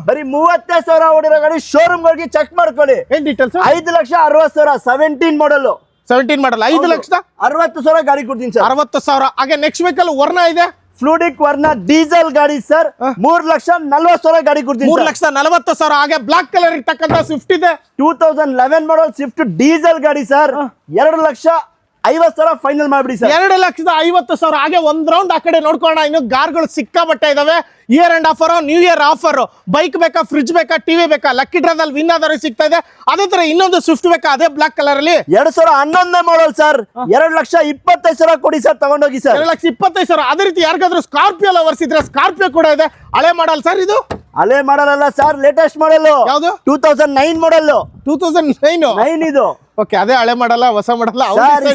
B: ಬರೀ 30,000 ಓಡಿರೋ ಗಾಡಿ ಶೋರೂಮ್ ಹೋಗಿ ಚೆಕ್ ಮಾಡ್ಕೊಳ್ಳಿ.
A: ಏನ್ ಡೀಟೇಲ್ಸ್?
B: 5,60,000 17 ಮಾಡೆಲ್
A: 17 ಮಾಡಲ್ 5,60,000
B: ಗಾಡಿ ಕೊಡ್ತೀನಿ ಸರ್.
A: 60,000. ಹಾಗೆ ನೆಕ್ಸ್ಟ್ ವೆಹಿಕಲ್ ವರ್ನಾ ಇದೆ,
B: ಫ್ಲೂಡಿಕ್ ವರ್ನಾ ಡೀಸೆಲ್ ಗಾಡಿ ಸರ್ 3,40,000 ಗಾಡಿ ಕೊಡ್ತೀನಿ
A: 3,40,000. ಹಾಗೆ ಬ್ಲಾಕ್ ಕಲರ್ ಇರ್ತಕ್ಕಂಥ ಸ್ವಿಫ್ಟ್ ಇದೆ
B: 2011 ಮಾಡೆಲ್ ಸ್ವಿಫ್ಟ್ ಡೀಸೆಲ್ ಗಾಡಿ ಸರ್ 2,50,000 ಫೈನಲ್ ಮಾಡ್ಬಿಡಿ ಸರ್.
A: 2,50,000. ಹಾಗೆ ಒಂದ್ ರೌಂಡ್ ಆ ಕಡೆ ನೋಡ್ಕೊಳ್ಳೋಣ. ಇನ್ನು ಕಾರ್ಗಳು ಸಿಕ್ಕಾಬಟ್ಟೆ ಇದಾವೆ. Year and offer, new year offer. Bike ಬೇಕಾ, ಫ್ರಿಡ್ಜ್ ಬೇಕಾ, ಟಿವಿ ಬೇಕಾ, ಲಕ್ಕಿ ಡ್ರಾದಲ್ಲಿ ವಿನ್ ಆದವ್ರಿಗೆ ಸಿಗ್ತಾ ಇದೆ. ಅದೇ ತರ ಇನ್ನೊಂದು ಸ್ವಿಫ್ಟ್ ಬೇಕಾ, ಅದೇ ಬ್ಲಾಕ್ ಕಲರ್ ಅಲ್ಲಿ
B: 2011 ಮಾಡೆಲ್ ಸರ್ 2,25,000 ಕೊಡಿ ಸರ್, ತಗೊಂಡೋಗಿ ಸರ್.
A: 2,25,000. ಅದೇ ರೀತಿ ಯಾರಿಗಾದ್ರೂ ಸ್ಕಾರ್ಪಿಯೋ ಲವರ್ಸ್ ಇದ್ರೆ ಸ್ಕಾರ್ಪಿಯೋ ಕೂಡ ಇದೆ. ಹಳೆ ಮಾಡಲ್ ಸರ್ ಇದು.
B: ಹಳೆ ಮಾಡಲ್ ಅಲ್ಲ ಸರ್, ಲೇಟೆಸ್ಟ್ ಮಾಡೆಲ್.
A: ಯಾವುದು?
B: 2009 ಮಾಡೆಲ್.
A: 2009
B: ಇದು.
A: ಓಕೆ, ಅದೇ ಹಳೆ ಮಾಡಲ್ಲ, ಹೊಸ ಮಾಡಲ್ಲ.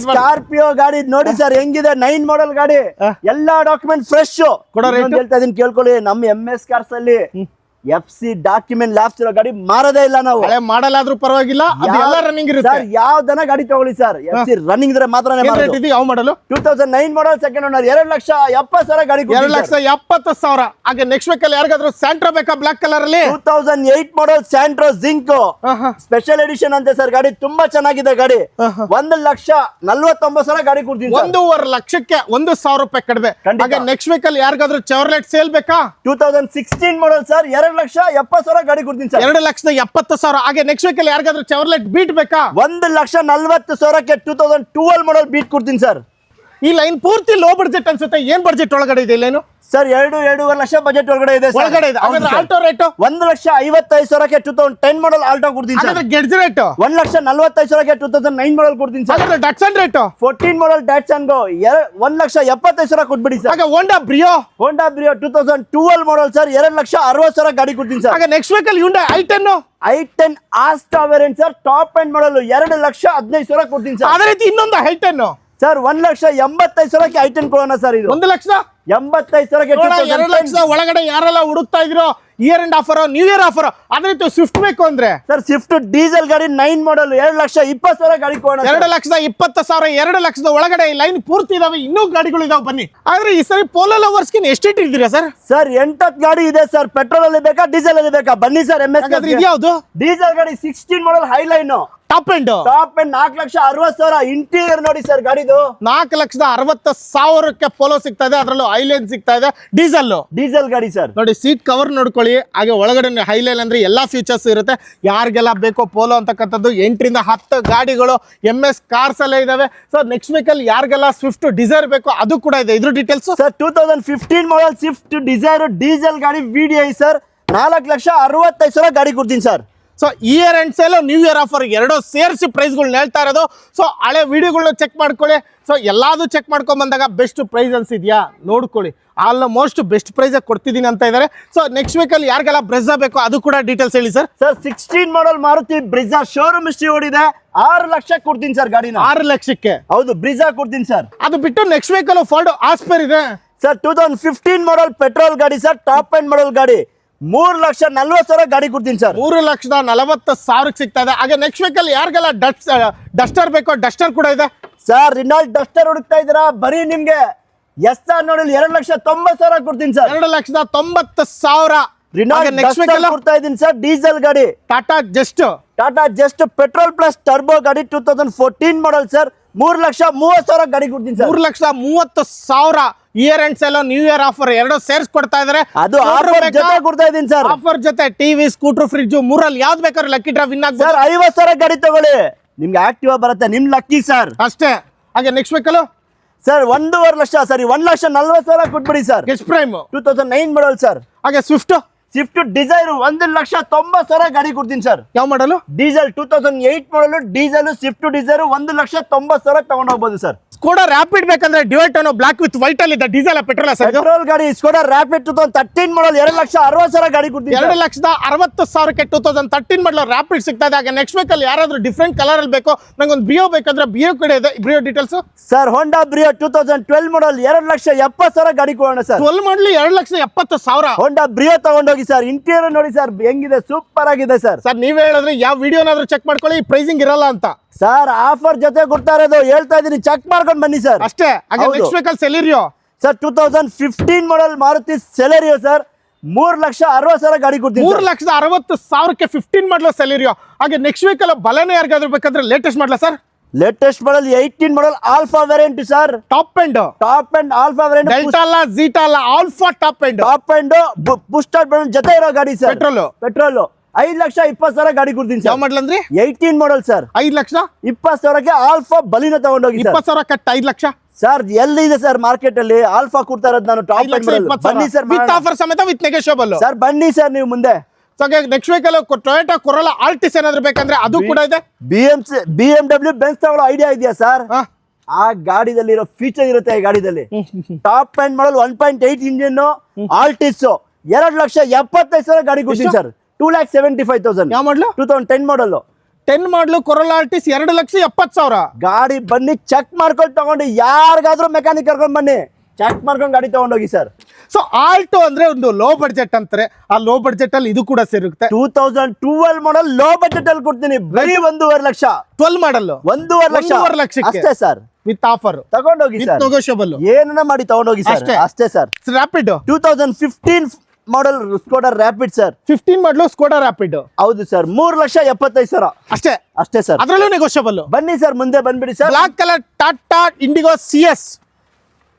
B: ಸ್ಕಾರ್ಪಿಯೋ ಗಾಡಿ ನೋಡಿ ಸರ್ ಹೆಂಗಿದೆ. 9 ಮಾಡೆಲ್ ಗಾಡಿ, ಎಲ್ಲಾ ಡಾಕ್ಯುಮೆಂಟ್ ಫ್ರೆಶ್. ಹೇಳ್ತಾ ಇದೀನಿ ಕೇಳ್ಕೊಳ್ಳಿ. ನಮ್ಮ MS ಕಾರ್ಸ್ ಅಲ್ಲಿ FC ಡಾಕ್ಯುಮೆಂಟ್ ಲ್ಯಾಬ್ಸ್ ಇರೋ ಗಾಡಿ ಮಾರದೇ ಇಲ್ಲ ನಾವು.
A: ಹಳೆ ಮಾಡಲ್ ಆದ್ರೂ ಪರವಾಗಿಲ್ಲ, ಅದೆಲ್ಲ ರನ್ನಿಂಗ್ ಇರುತ್ತೆ
B: ಸರ್. ಯಾವ್ದನ ಗಾಡಿ ತಗೊಳ್ಳಿ ಸರ್, FC ರನ್ನಿಂಗ್ ಇದ್ರೆ ಮಾತ್ರನೇ ಮಾರೋದು.
A: ಯಾವ ಮಾಡಲು?
B: 2009 ಮಾಡೆಲ್ ಸೆಕೆಂಡ್ ಓನರ್ 2,70,000 ಗಾಡಿ
A: 2,70,000. ಹಾಗೆ ನೆಕ್ಸ್ಟ್ ವೆಹಿಕಲ್ ಯಾರಿಗಾದ್ರೂ ಸ್ಯಾಂಟ್ರೋ ಬೇಕಾ ಬ್ಲಾಕ್ ಕಲರ್ ಅಲ್ಲಿ?
B: 2008 model Santro Zing special edition ಅಂತೆ ಸರ್. ಗಾಡಿ ತುಂಬಾ ಚೆನ್ನಾಗಿದೆ ಗಾಡಿ. 1,49,000 ಗಾಡಿ ಕೊಡ್ತೀನಿ.
A: 1,50,000 1,000 ರೂಪಾಯಿ ಕಡಿಮೆ. ಹಾಗೆ ನೆಕ್ಸ್ಟ್ ವೆಹಿಕಲ್ ಯಾರಿಗಾದ್ರೂ ಚೆವರ್ಲೆಟ್ ಸೇಲ್ ಬೇಕಾ?
B: 2016 ಮಾಡೆಲ್ ಸರ್ 2,70,000 ಗಾಡಿ ಕೊಡ್ತೀನಿ ಸರ್.
A: 2,70,000. ಹಾಗೆ ನೆಕ್ಸ್ಟ್ ವೆಹಿಕಲ್ ಯಾರಿಗಾದ್ರೂ ಚೆವರ್ಲೆಟ್ ಬೀಟ್ ಬೇಕಾ?
B: 1,40,000ಕ್ಕೆ 2012 ಮಾಡೆಲ್ ಬೀಟ್ ಕೊಡ್ತೀನಿ ಸರ್.
A: ಈ ಲೈನ್ ಪೂರ್ತಿ ಲೋ ಬಡ್ಜೆಟ್ ಅನ್ಸುತ್ತೆ. ಏನ್ ಬಡ್ಜೆಟ್ ಒಳಗಡೆ ಇದೆ ಲೈನು?
B: ಸರ್ 2-2.5 ಲಕ್ಷ ಬಜೆಟ್ ಒಳಗಡೆ ಇದೆ
A: ಒಳಗಡೆ ಇದೆ. ಆಲ್ಟೋ ರೇಟ್
B: 1,55,000ಕ್ಕೆ 2010 ಮಾಡೆಲ್ ಆಲ್ಟೋ ಕೊಡ್ತೀನಿ ಸರ್.
A: ಗೆಡ್ಜ್ ರೇಟ್
B: 1,40,000ಕ್ಕೆ 2009 ಮಾಡೆಲ್ ಕೊಡ್ತೀನಿ ಸರ್.
A: ಡಟ್ಸನ್ ರೇಟ್
B: 14 ಮಾಡೆಲ್ ಡ್ಯಾಟ್ಸನ್ ಗೋ 1,70,000 ಕೊಟ್ಬಿಡಿ ಸರ್.
A: ಹಾಗೆ ಹೋಂಡಾ ಬ್ರಿಯೋ
B: 2012 ಮಾಡೆಲ್ ಸರ್ 2,60,000 ಗಾಡಿ ಕೊಡ್ತೀನಿ ಸರ್.
A: ಹಾಗೆ next vehicle Hyundai i10 Asta variant sir top end model 2,15,000 ಕೊಡ್ತೀನಿ ಸರ್. ಅದೇ ರೀತಿ ಇನ್ನೊಂದು i10
B: ಸರ್ 1,85,000ಕ್ಕೆ i10 ಕೊಡೋಣ ಸರ್. ಇದು 1,85,000ಕ್ಕೆ
A: 2 ಲಕ್ಷ ಒಳಗಡೆ ಯಾರೆಲ್ಲ ಹುಡುಕ್ತಾ ಇದ್ರು year and offer, new year offer. ಅದೇ ರೀತಿ ಸ್ವಿಫ್ಟ್ ಬೇಕು ಅಂದ್ರೆ
B: ಸರ್ ಸ್ವಿಫ್ಟ್ ಡೀಸೆಲ್ ಗಾಡಿ 9 ಮಾಡೆಲ್ 2,20,000 ಗಾಡಿ ಕೊಡೋಣ.
A: 2,20,000. 2 ಲಕ್ಷದ ಒಳಗಡೆ ಲೈನ್ ಪೂರ್ತಿ ಇದಾವೆ. ಇನ್ನೂ ಗಾಡಿಗಳು ಇದಾವೆ. ಬನ್ನಿ. ಆದ್ರೆ ಈ ಸರಿ ಪೋಲೋ ಲವರ್ಸ್ಗೆ ಎಷ್ಟು ಇಟ್ಟಿದ್ದೀರಾ ಸರ್?
B: ಸರ್ 8 ಗಾಡಿ ಇದೆ ಸರ್. ಪೆಟ್ರೋಲ್ ಅಲ್ಲಿ ಬೇಕಾ, ಡೀಸೆಲ್ ಅಲ್ಲಿ ಬೇಕಾ? ಬನ್ನಿ ಸರ್.
A: ಇದ್ಯಾವುದು?
B: ಡೀಸೆಲ್ ಗಾಡಿ 16 model Highline
A: top end
B: 4,60,000. Interior ನೋಡಿ ಸರ್ ಗಾಡಿದು
A: 4,60,000ಕ್ಕೆ ಪೋಲೋ ಸಿಗ್ತಾ ಇದೆ. ಅದರಲ್ಲೂ ಹೈಲೈನ್ ಸಿಗ್ತಾ ಇದೆ. ಡೀಸೆಲ್
B: ಗಾಡಿ ಸರ್.
A: ನೋಡಿ ಸೀಟ್ ಕವರ್ ನೋಡ್ಕೊಳ್ಳಿ. ಹಾಗೆ ಒಳಗಡೆ ಹೈಲೈನ್ ಅಂದ್ರೆ ಎಲ್ಲಾ ಫೀಚರ್ಸ್ ಇರುತ್ತೆ. ಯಾರಿಗೆಲ್ಲ ಬೇಕೋ ಪೋಲೋ ಅಂತಕ್ಕಂಥದ್ದು 8 ರಿಂದ 10 ಗಾಡಿಗಳು MS ಕಾರ್ಸ್ ಅಲ್ಲೇ ಇದಾವೆ. ಸೊ ನೆಕ್ಸ್ಟ್ ವೆಹಿಕಲ್ ಯಾರಿಗೆಲ್ಲ ಸ್ವಿಫ್ಟ್ ಡಿಸೈರ್ ಬೇಕೋ ಅದು ಕೂಡ ಇದೆ. ಇದ್ರ details
B: sir 2015 model Swift Dzire diesel ಗಾಡಿ VDI ಸರ್ 4,65,000 ಗಾಡಿ ಕೊಡ್ತೀನಿ sir.
A: So here and sale, new year offer ಎರಡು ಸೇರಿಸಿ ಪ್ರೈಸ್ಗಳನ್ನ ಹೇಳ್ತಾ ಇರೋದು. ಸೊ ಹಳೆ ವಿಡಿಯೋಗಳನ್ನ ಚೆಕ್ ಮಾಡ್ಕೊಳ್ಳಿ. ಸೊ ಎಲ್ಲಾದು ಚೆಕ್ ಮಾಡ್ಕೊಂಡ್ ಬಂದಾಗ ಬೆಸ್ಟ್ ಪ್ರೈಸ್ ಅನ್ಸಿದ್ಯಾ ನೋಡ್ಕೊಳ್ಳಿ. ಆಲ್ಮೋಸ್ಟ್ ಬೆಸ್ಟ್ ಪ್ರೈಸ್ ಕೊಡ್ತಿದ್ದೀನಿ ಅಂತ ಇದ್ದಾರೆ. ಸೊ ನೆಕ್ಸ್ಟ್ ವೆಹಿಕಲ್ ಯಾರಿಗೆಲ್ಲ ಬ್ರೆಜಾ ಬೇಕೋ ಅದು ಕೂಡ ಡೀಟೇಲ್ಸ್ ಹೇಳಿ sir.
B: Sir 16 model Maruti Brezza showroom history ಓಡಿದೆ 6 ಲಕ್ಷಕ್ಕೆ ಕೊಡ್ತೀನಿ ಸರ್ ಗಾಡಿನ.
A: 6 ಲಕ್ಷಕ್ಕೆ
B: ಹೌದು ಬ್ರಿಜಾ ಕೊಡ್ತೀನಿ ಸರ್.
A: ಅದು ಬಿಟ್ಟು ನೆಕ್ಸ್ಟ್ ವೆಹಿಕಲ್ ಫೋರ್ಡ್ ಆಸ್ಪೇರ್ ಇದೆ
B: ಸರ್ 2015 ಮಾಡೆಲ್ ಪೆಟ್ರೋಲ್ ಗಾಡಿ ಸರ್ ಟಾಪ್ ಎಂಡ್ ಮಾಡೆಲ್ ಗಾಡಿ 3,40,000 ಗಾಡಿ ಕೊಡ್ತೀನಿ ಸರ್.
A: 3,40,000 ಸಿಗ್ತಾ ಇದೆ. ಹಾಗೆ ನೆಕ್ಸ್ಟ್ ವೆಹಿಕಲ್ ಯಾರಿಗೆಲ್ಲ ಡಸ್ಟರ್ ಬೇಕೋ ಡಸ್ಟರ್ ಕೂಡ ಇದೆ
B: ಸರ್. ರಿನಾಲ್ಟ್ ಡಸ್ಟರ್ ಹುಡುಕ್ತಾ ಇದ್ದೀರಾ? ಬರೀ ನಿಮ್ಗೆ SR ನೋಡಿ 2,90,000 ಕೊಡ್ತೀನಿ ಸರ್.
A: 2,90,000
B: ರಿನಾಲ್ಟ್ ನೆಕ್ಸ್ಟ್ ವೆಹಿಕಲ್ ಕೊಡ್ತಾ ಇದ್ದೀನಿ ಸರ್. ಡೀಸೆಲ್ ಗಾಡಿ Tata just petrol plus turbo ಗಾಡಿ 2014 ಮಾಡೆಲ್ ಸರ್ 3,30,000 ಗಾಡಿ ಕೊಡ್ತೀನಿ sir.
A: 3,30,000 year and sale, new year offer ಎರಡು ಸೇರ್ಸ್ ಕೊಡ್ತಾ ಇದಾರೆ.
B: ಅದು ಆಫರ್ ಜೊತೆ ಕೊಡ್ತಾ ಇದೀನಿ ಸರ್.
A: ಆಫರ್ ಜೊತೆ ಟಿವಿ, ಸ್ಕೂಟರ್, ಫ್ರಿಡ್ಜ್ ಮೂರಲ್ಲಿ ಯಾವ್ದು ಬೇಕಾದ್ರೆ ಲಕ್ಕಿ ಡ್ರಾ ವಿನ್ ಆಗ್ಬೋದು
B: ಸರ್. 50,000 ಗಾಡಿ ತಗೊಳ್ಳಿ, ನಿಮ್ಗೆ ಆಕ್ಟಿವಾ ಬರುತ್ತೆ, ನಿಮ್ ಲಕ್ಕಿ ಸರ್
A: ಅಷ್ಟೇ. ಹಾಗೆ ನೆಕ್ಸ್ಟ್ ವೆಹಿಕಲ್
B: ಸರ್ 1.5 ಲಕ್ಷ ಸರಿ 1,40,000 ಕೊಟ್ಬಿಡಿ ಸರ್.
A: ಎಷ್ಟು ಪ್ರೈಮ್?
B: 2009 model sir.
A: ಹಾಗೆ ಸ್ವಿಫ್ಟ್
B: ಡಿಸೈರ್ 1,90,000 ಗಾಡಿ ಕೊಡ್ತೀನಿ ಸರ್.
A: ಯಾವ ಮಾಡಲು?
B: ಡೀಸೆಲ್ 2008 ಮಾಡಲು ಡೀಸೆಲ್ ಸ್ವಿಫ್ಟ್ ಡಿಸೈರ್ 1,90,000 ತಗೊಂಡು ಹೋಗ್ಬೋದು ಸರ್.
A: ಸ್ಕೋಡಾ ರ್ಯಾಪಿಡ್ ಬೇಕಂದ್ರೆ ಡಿವೈಟ್ ಅನ್ನೋ ಬ್ಲಾಕ್ ವಿತ್ ವೈಟ್ ಅಲ್ಲಿ ಇದೆ. Diesel petrol sir?
B: ಪೆಟ್ರೋಲ್ ಗಾಡಿ ಸ್ಕೋಡಾ ರ್ಯಾಪಿಡ್ 2013 ಮಾಡಲ್ 2,60,000 ಗಾಡಿ ಕೊಡ್ತೀನಿ.
A: 2,60,000ಕ್ಕೆ 2013 ಮಾಡಲ್ ರ್ಯಾಪಿಡ್ ಸಿಗ್ತಾ ಇದೆ. ಹಾಗೆ ನೆಕ್ಸ್ಟ್ ವೆಹಿಕಲ್ ಯಾರಾದ್ರೂ ಡಿಫ್ರೆಂಟ್ ಕಲರ್ ಅಲ್ಲಿ ಬೇಕೋ ನಂಗೊಂದು ಬ್ರಿಯೋ ಬೇಕಂದ್ರೆ ಬ್ರಿಯೋ ಕಡೆ ಇದೆ. Brio details
B: sir. Honda Brio 2012 model 2,70,000 ಗಾಡಿ ಕೊಡೋಣ ಸರ್.
A: 12 ಮಾಡಲಿ 2,70,000.
B: ಹೋಂಡಾ ಬ್ರಿಯೋ ತಗೊಂಡೋಗಿ ತಗೊಂಡೋಗಿ ಸರ್. ಇಂಟೀರಿಯರ್ ನೋಡಿ ಸರ್ ಹೆಂಗಿದೆ, ಸೂಪರ್ ಆಗಿದೆ ಸರ್.
A: ಸರ್ ನೀವೇ ಹೇಳಿದ್ರೆ ಯಾವ ವಿಡಿಯೋನಾದ್ರೂ ಚೆಕ್ ಮಾಡ್ಕೊಳ್ಳಿ, ಪ್ರೈಸಿಂಗ್ ಇರಲ್ಲ ಅಂತ.
B: ಸರ್ ಆಫರ್ ಜೊತೆ ಕೊಡ್ತಾ ಇರೋದು, ಹೇಳ್ತಾ ಇದೀನಿ, ಚೆಕ್ ಮಾಡ್ಕೊಂಡು ಬನ್ನಿ ಸರ್.
A: ಅಷ್ಟೇ. ಹಾಗೆ
B: ಹೌದು.
A: ನೆಕ್ಸ್ಟ್ ವೆಹಿಕಲ್ ಸೆಲೆರಿಯೋ
B: ಸರ್ 2015 ಮಾಡಲ್ ಮಾರುತಿ ಸೆಲೆರಿಯೋ ಸರ್, 3,60,000 ಗಾಡಿ ಕೊಡ್ತೀನಿ.
A: 3,60,000 15 ಮಾಡಲು ಸೆಲೆರಿಯೋ. ಹಾಗೆ ನೆಕ್ಸ್ಟ್ ವೆಹಿಕಲ್ ಬಲನೇ ಯಾರಿಗಾದ್ರೂ ಬೇಕಂದ್ರೆ ಲೇಟೆಸ್ಟ್ ಮಾಡಲ sir?
B: Latest model 18 model alpha variant sir.
A: Top end
B: alpha variant,
A: delta ಅಲ್ಲ, ಜೀಟಾ ಅಲ್ಲ, ಆಲ್ಫಾ ಟಾಪ್ ಎಂಡ್.
B: ಬೂಸ್ಟರ್ ಜೊತೆ ಇರೋ ಗಾಡಿ ಸರ್. ಪೆಟ್ರೋಲ್ 5,20,000 ಗಾಡಿ ಕೊಡ್ತೀನಿ
A: ಯಾವ
B: ಸರ್.
A: ಮಾಡಲ್ ಅಂದ್ರಿ?
B: 18 ಮಾಡಲ್ ಸರ್.
A: 5,20,000
B: ಆಲ್ಫಾ ಬಲಿನ ತಗೊಂಡೋಗಿ ಸರ್.
A: 20,000 ಕಟ್ 5 ಲಕ್ಷ
B: ಸರ್ ಎಲ್ಲಿದೆ ಸರ್ ಮಾರ್ಕೆಟ್ ಅಲ್ಲಿ ಆಲ್ಫಾ ಕೊಡ್ತಾ ಇರೋದು ನಾನು ಟಾಪ್ ಬನ್ನಿ ಸರ್.
A: ವಿತ್ ಆಫರ್ ಸಮೇತ ವಿತ್ ನೆಗೋಷಿಯಬಲ್
B: ಸರ್ ಬನ್ನಿ ಸರ್ ನೀವು ಮುಂದೆ.
A: Next vehicle Toyota Corolla Altis ಏನಾದ್ರು ಬೇಕಂದ್ರೆ ಅದು ಕೂಡ ಇದೆ.
B: BMW ಬೆನ್ಸ್ ತಗೊಳ್ಳೋ ಐಡಿಯಾ ಇದೆಯಾ ಸರ್? ಆ ಗಾಡಿದಲ್ಲಿ ಇರೋ ಫೀಚರ್ ಇರುತ್ತೆ ಈ ಗಾಡಿದಲ್ಲಿ. Top end model 1.8 engine Altis 2,75,000 ಗಾಡಿ ಕೊಡ್ತೀನಿ ಸರ್. 2,75,000.
A: ಯಾವ ಮಾಡಲು?
B: 2010 ಮಾಡಲ್.
A: 10 ಮಾಡಲು ಕೊರೋಲಾ ಆಲ್ಟಿಸ್ 2,70,000
B: ಗಾಡಿ ಬನ್ನಿ ಚೆಕ್ ಮಾಡ್ಕೊಂಡು ತಗೊಂಡು, ಯಾರಿಗಾದ್ರೂ ಮೆಕ್ಯಾನಿಕ್ ಕರ್ಕೊಂಡು ಬನ್ನಿ, ಚೆಕ್ ಮಾಡ್ಕೊಂಡು ಗಾಡಿ ತಗೊಂಡೋಗಿ ಸರ್.
A: ಸೊ ಆಲ್ಟೋ ಅಂದ್ರೆ ಒಂದು ಲೋ ಬಡ್ಜೆಟ್ ಅಂತಾರೆ. ಆ ಲೋ ಬಡ್ಜೆಟ್ ಅಲ್ಲಿ ಇದು ಕೂಡ ಸೇರುತ್ತೆ.
B: 2012 ಮಾಡಲ್ ಲೋ ಬಡ್ಜೆಟ್ ಅಲ್ಲಿ ಕೊಡ್ತೀನಿ, ಬರೀ 1,50,000 ಲಕ್ಷ.
A: 12 ಮಾಡಲ್
B: 1,50,000
A: ಲಕ್ಷಕ್ಕೆ
B: ಅಷ್ಟೇ ಸರ್.
A: ವಿತ್ ಆಫರ್
B: ತಗೊಂಡೋಗಿ
A: ವಿತ್
B: ಸರ್,
A: ನೆಗೋಷಿಯಬಲ್
B: ಏನನ್ನ ಮಾಡಿ ತಗೊಂಡೋಗಿ ಸರ್.
A: ಅಷ್ಟೇ.
B: ಅಷ್ಟೇ ಸರ್.
A: ರ್ಯಾಪಿಡ್
B: 2015 ಮಾಡಲ್ ಸ್ಕೋಡಾ ರ್ಯಾಪಿಡ್ ಸರ್.
A: 15 ಮಾಡಲು ಸ್ಕೋಡಾ ರ್ಯಾಪಿಡ್.
B: ಹೌದು ಸರ್, 3,75,000
A: ಅಷ್ಟೇ.
B: ಅಷ್ಟೇ ಸರ್.
A: ಅದರಲ್ಲೂ ನೆಗೋಷಿಯಬಲ್.
B: ಬನ್ನಿ ಸರ್ ಮುಂದೆ ಬಂದ್ಬಿಡಿ sir.
A: Black colour Tata IndiGo CS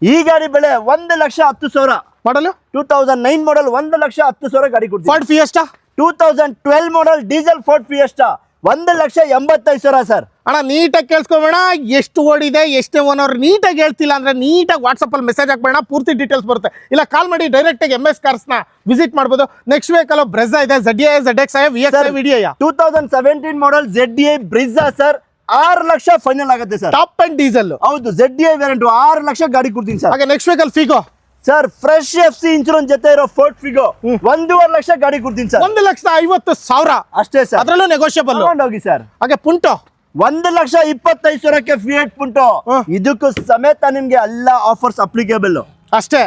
B: ಈ ಗಾಡಿ ಬೆಲೆ 1,10,000
A: ಮಾಡಲು.
B: 2009 ಮಾಡಲ್ 1,10,000 ಗಾಡಿ ಕೊಡ್ತೀನಿ.
A: ಫೋರ್ಡ್ ಫಿಯೆಸ್ಟಾ
B: 2012 ಮಾಡಲ್ ಡೀಸೆಲ್ ಫೋರ್ಡ್ ಫಿಯೆಸ್ಟಾ 1,85,000 ಸರ್.
A: ಅಣ್ಣ ನೀಟಾಗಿ ಕೇಳಿಸ್ಕೊಬೇಡ, ಎಷ್ಟು ಓಡಿದೆ ಎಷ್ಟು ಓನರ್ ನೀಟಾಗಿ ಹೇಳ್ತಿಲ್ಲ ಅಂದ್ರೆ ನೀಟಾಗಿ ವಾಟ್ಸಪ್ ಅಲ್ಲಿ ಮೆಸೇಜ್ ಹಾಕ್ಬೇಡ, ಪೂರ್ತಿ ಡೀಟೇಲ್ಸ್ ಬರುತ್ತೆ. ಇಲ್ಲ ಕಾಲ್ ಮಾಡಿ ಡೈರೆಕ್ಟ್ ಆಗಿ MS ಕಾರ್ಸ್ ನ ವಿಸಿಟ್ ಮಾಡಬಹುದು. ನೆಕ್ಸ್ಟ್ ವೆಹಿಕಲ್ ಬ್ರೆಜಾ ಇದೆ, ZDI ZXi VXi VDI.
B: 2017 ಮಾಡಲ್ ZDI Brezza sir, 6 lakh final ಆಗುತ್ತೆ ಸರ್.
A: Top and diesel.
B: ಹೌದು, ZDI ವೇರಿಯಂಟ್ 6 ಲಕ್ಷ ಗಾಡಿ ಕೊಡ್ತೀನಿ ಸರ್.
A: ಹಾಗೆ next vehicle Figo
B: sir, fresh FC insurance ಜೊತೆ ಇರೋ ಫೋರ್ಡ್ ಫಿಗೋ 1,50,000 ಲಕ್ಷ ಗಾಡಿ ಕೊಡ್ತೀನಿ ಸರ್.
A: 1,50,000
B: ಅಷ್ಟೇ ಸರ್.
A: ಅದರಲ್ಲೂ ನೆಗೋಷಿಯಬಲ್.
B: ತಗೊಂಡೋಗಿ ಸರ್.
A: ಹಾಗೆ ಪುಂಟೋ
B: 1,25,000 ಫಿಯಟ್ ಪುಂಟೋ. ಇದಕ್ಕೂ ಸಮೇತ ನಿಮ್ಗೆ ಎಲ್ಲ ಆಫರ್ಸ್ ಅಪ್ಲಿಕೇಬಲ್.
A: ಅಷ್ಟೇ.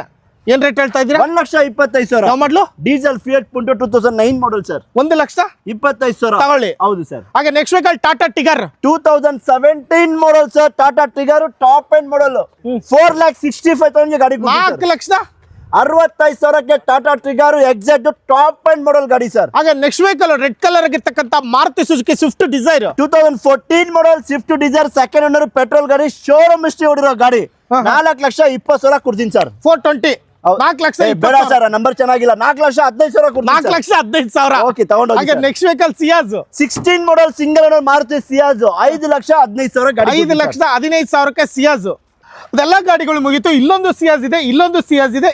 A: ಏನ್ ರೇಟ್ ಹೇಳ್ತಾ ಇದ್ದೀರಾ?
B: 1,25,000.
A: ಯಾವ model?
B: Diesel Fiat Punto 2009 model sir.
A: 1,25,000 ತಗೊಳ್ಳಿ.
B: ಹೌದು ಸರ್.
A: ಹಾಗೆ next vehicle Tata Tigor
B: 2017 model sir. Tata Tigor top end model 4,65,000 ಗಾಡಿ
A: 4,60,000
B: Tata Tigor exact top end model ಗಾಡಿ ಸರ್.
A: ಹಾಗೆ ನೆಕ್ಸ್ಟ್ ವೆಹಿಕಲ್ ರೆಡ್ ಕಲರ್ ಆಗಿರ್ತಕ್ಕಂಥ Maruti Suzuki Swift Dzire
B: 2014 model Swift Dzire second owner petrol ಗಾಡಿ, ಶೋರೂಮ್ ಹಿಸ್ಟ್ರಿ ಹೊಡಿರೋ ಗಾಡಿ. 4,20,000 ಕೊಡ್ತೀನಿ ಸರ್.
A: 420 4 ಲಕ್ಷ
B: ಬೇಡ ಸರ್, ನಂಬರ್ ಚೆನ್ನಾಗಿಲ್ಲ. 4,15,000 ಕೊಡ್ತೀನಿ.
A: 4,15,000
B: ಓಕೆ ತಗೊಂಡೋಗಿ.
A: ಹಾಗೆ ನೆಕ್ಸ್ಟ್ ವೆಹಿಕಲ್ ಸಿಯಾಜ್
B: 16 ಮಾಡಲ್ ಸಿಂಗಲ್ ಓನರ್ ಮಾರುತಿ ಸಿಯಾಜ್ 5,15,000 ಗಾಡಿ.
A: 5,15,000 ಸಿಯಾಜ್. ಅದೆಲ್ಲ ಗಾಡಿಗಳು ಮುಗೀತು. ಇಲ್ಲೊಂದು ಸಿಯಾಜ್ ಇದೆ,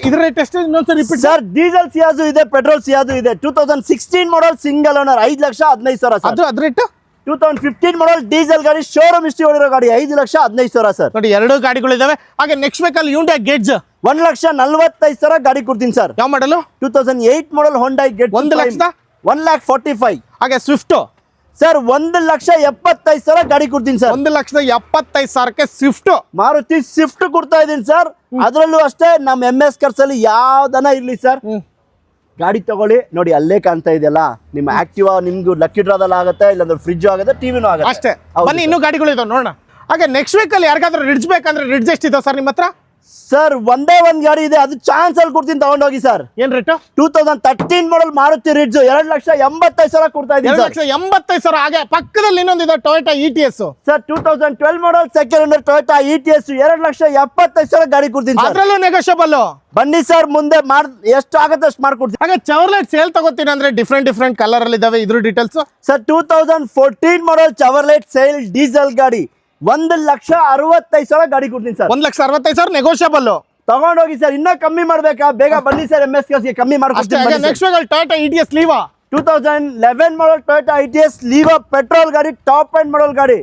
A: ಇದ್ರ ರೇಟ್ ಎಷ್ಟು ಇನ್ನೊಂದ್ಸರಿ ರಿಪೀಟ್
B: ಸರ್. ಡೀಸೆಲ್ ಸಿಯಾಜು ಇದೆ, ಪೆಟ್ರೋಲ್ ಸಿಯಾಜು ಇದೆ. 2016 ಮಾಡಲ್ ಸಿಂಗಲ್ ಓನರ್ 5,15,000 ಸರ್.
A: ಅದ್ರ ರೇಟ್
B: 2015 ಮಾಡಲ್ ಡೀಸೆಲ್ ಗಾಡಿ, ಶೋರೂಮ್ ಹಿಸ್ಟ್ರಿ ಹೊಡಿರೋ ಗಾಡಿ 5,15,000 ಸರ್.
A: ನೋಡಿ, 2 ಗಾಡಿಗಳು ಇದಾವೆ. ಹಾಗೆ ನೆಕ್ಸ್ಟ್ ವೆಹಿಕಲ್ ಹ್ಯುಂಡೈ ಗೆಟ್ಸ್
B: 1,45,000 ಗಾಡಿ ಕೊಡ್ತೀನಿ ಸರ್.
A: ಯಾವ ಮಾಡಲು?
B: 2008 ಮಾಡಲ್ ಹೊಂಡೈ ಗೆಟ್ಸ್ 1,45,000.
A: ಹಾಗೆ ಸ್ವಿಫ್ಟ್
B: ಸರ್ 1,70,000 ಗಾಡಿ ಕೊಡ್ತೀನಿ ಸರ್.
A: 1,70,000 ಸ್ವಿಫ್ಟ್
B: ಮಾರುತಿ ಸ್ವಿಫ್ಟ್ ಕೊಡ್ತಾ ಇದೀನಿ ಸರ್. ಅದರಲ್ಲೂ ಅಷ್ಟೇ ನಮ್ಮ MS ಕಾರ್ಸ್ ಅಲ್ಲಿ ಯಾವ್ದನ ಇರ್ಲಿ ಸರ್, ಗಾಡಿ ತಗೊಳ್ಳಿ. ನೋಡಿ ಅಲ್ಲೇ ಕಾಣ್ತಾ ಇದೆಯಲ್ಲ, ನಿಮ್ಮ ಆಕ್ಟಿವಾ ನಿಮ್ಗೂ ಲಕ್ಕಿ ಡ್ರಾದಲ್ಲಿ ಆಗುತ್ತೆ, ಇಲ್ಲಾಂದ್ರೆ ಫ್ರಿಜ್ ಆಗುತ್ತೆ, ಟಿವಿನೂ ಆಗುತ್ತೆ
A: ಅಷ್ಟೇ. ಬನ್ನಿ ಇನ್ನೂ ಗಾಡಿಗಳು ಇದಾವೆ ನೋಡೋಣ. ಹಾಗೆ ನೆಕ್ಸ್ಟ್ ವೆಹಿಕಲ್ ಯಾರಿಗಾದ್ರೂ ರಿಡ್ಜ್ ಬೇಕಂದ್ರೆ ರಿಡ್ಜ್ ಎಷ್ಟಿದಾವೆ ಸರ್ ನಿಮ್ಮ ಹತ್ರ?
B: ಸರ್ ಒಂದೇ ಒಂದು ಗಾಡಿ ಇದೆ, ಅದು ಚಾನ್ಸ್ ಅಲ್ಲಿ ಕೊಡ್ತೀನಿ, ತಗೊಂಡೋಗಿ ಸರ್.
A: ಏನ್ ರೇಟ್?
B: 2013 ಮಾಡಲ್ ಮಾರುತಿ ರಿಡ್ಜ್ 2,80,000 ಕೊಡ್ತಾ ಇದೀನಿ ಸರ್.
A: 2,80,000. ಹಾಗೆ ಪಕ್ಕದಲ್ಲಿ ಇನ್ನೊಂದಿದೆ Toyota ETS
B: sir. 2012 model second owner Toyota ETS 2,70,000 ಗಾಡಿ ಕೊಡ್ತೀನಿ ಸರ್.
A: ಅದರಲ್ಲೂ ನೆಗೋಷಿಯಬಲ್.
B: ಬನ್ನಿ ಸರ್ ಮುಂದೆ ಎಷ್ಟು ಆಗುತ್ತೆ ಅಷ್ಟು ಮಾಡ್ಕೊಡ್ತೀನಿ.
A: ಹಾಗೆ ಚವರ್ಲೆಟ್ ಸೇಲ್ ತಗೋತೀನಿ ಅಂದ್ರೆ ಡಿಫ್ರೆಂಟ್ ಕಲರ್ ಅಲ್ಲಿ ಇದಾವೆ. ಇದ್ರ ಡೀಟೇಲ್ಸ್
B: ಸರ್. 2014 ಮಾಡಲ್ ಚವರ್ಲೆಟ್ ಸೇಲ್ ಡೀಸೆಲ್ ಗಾಡಿ 1,60,000 ಗಾಡಿ ಕೊಡ್ತೀನಿ ಸರ್.
A: 1,60,000 ನೆಗೋಷಿಯಬಲ್.
B: ತಗೊಂಡೋಗಿ ಸರ್. ಇನ್ನೂ ಕಮ್ಮಿ ಮಾಡ್ಬೇಕಾ? ಬೇಗ ಬನ್ನಿ ಸರ್, MS ಕಾರ್ಸ್ಗೆ ಕಮ್ಮಿ ಮಾಡ್ಕೊಡ್ತೀನಿ.
A: Next vehicle Toyota ETS Liva
B: 2011 ಮಾಡಲ್ ಟೊಯೋಟಾ ETS ಲೀವಾ ಪೆಟ್ರೋಲ್ ಗಾಡಿ, ಟಾಪ್ ಎಂಡ್ ಮಾಡಲ್ ಗಾಡಿ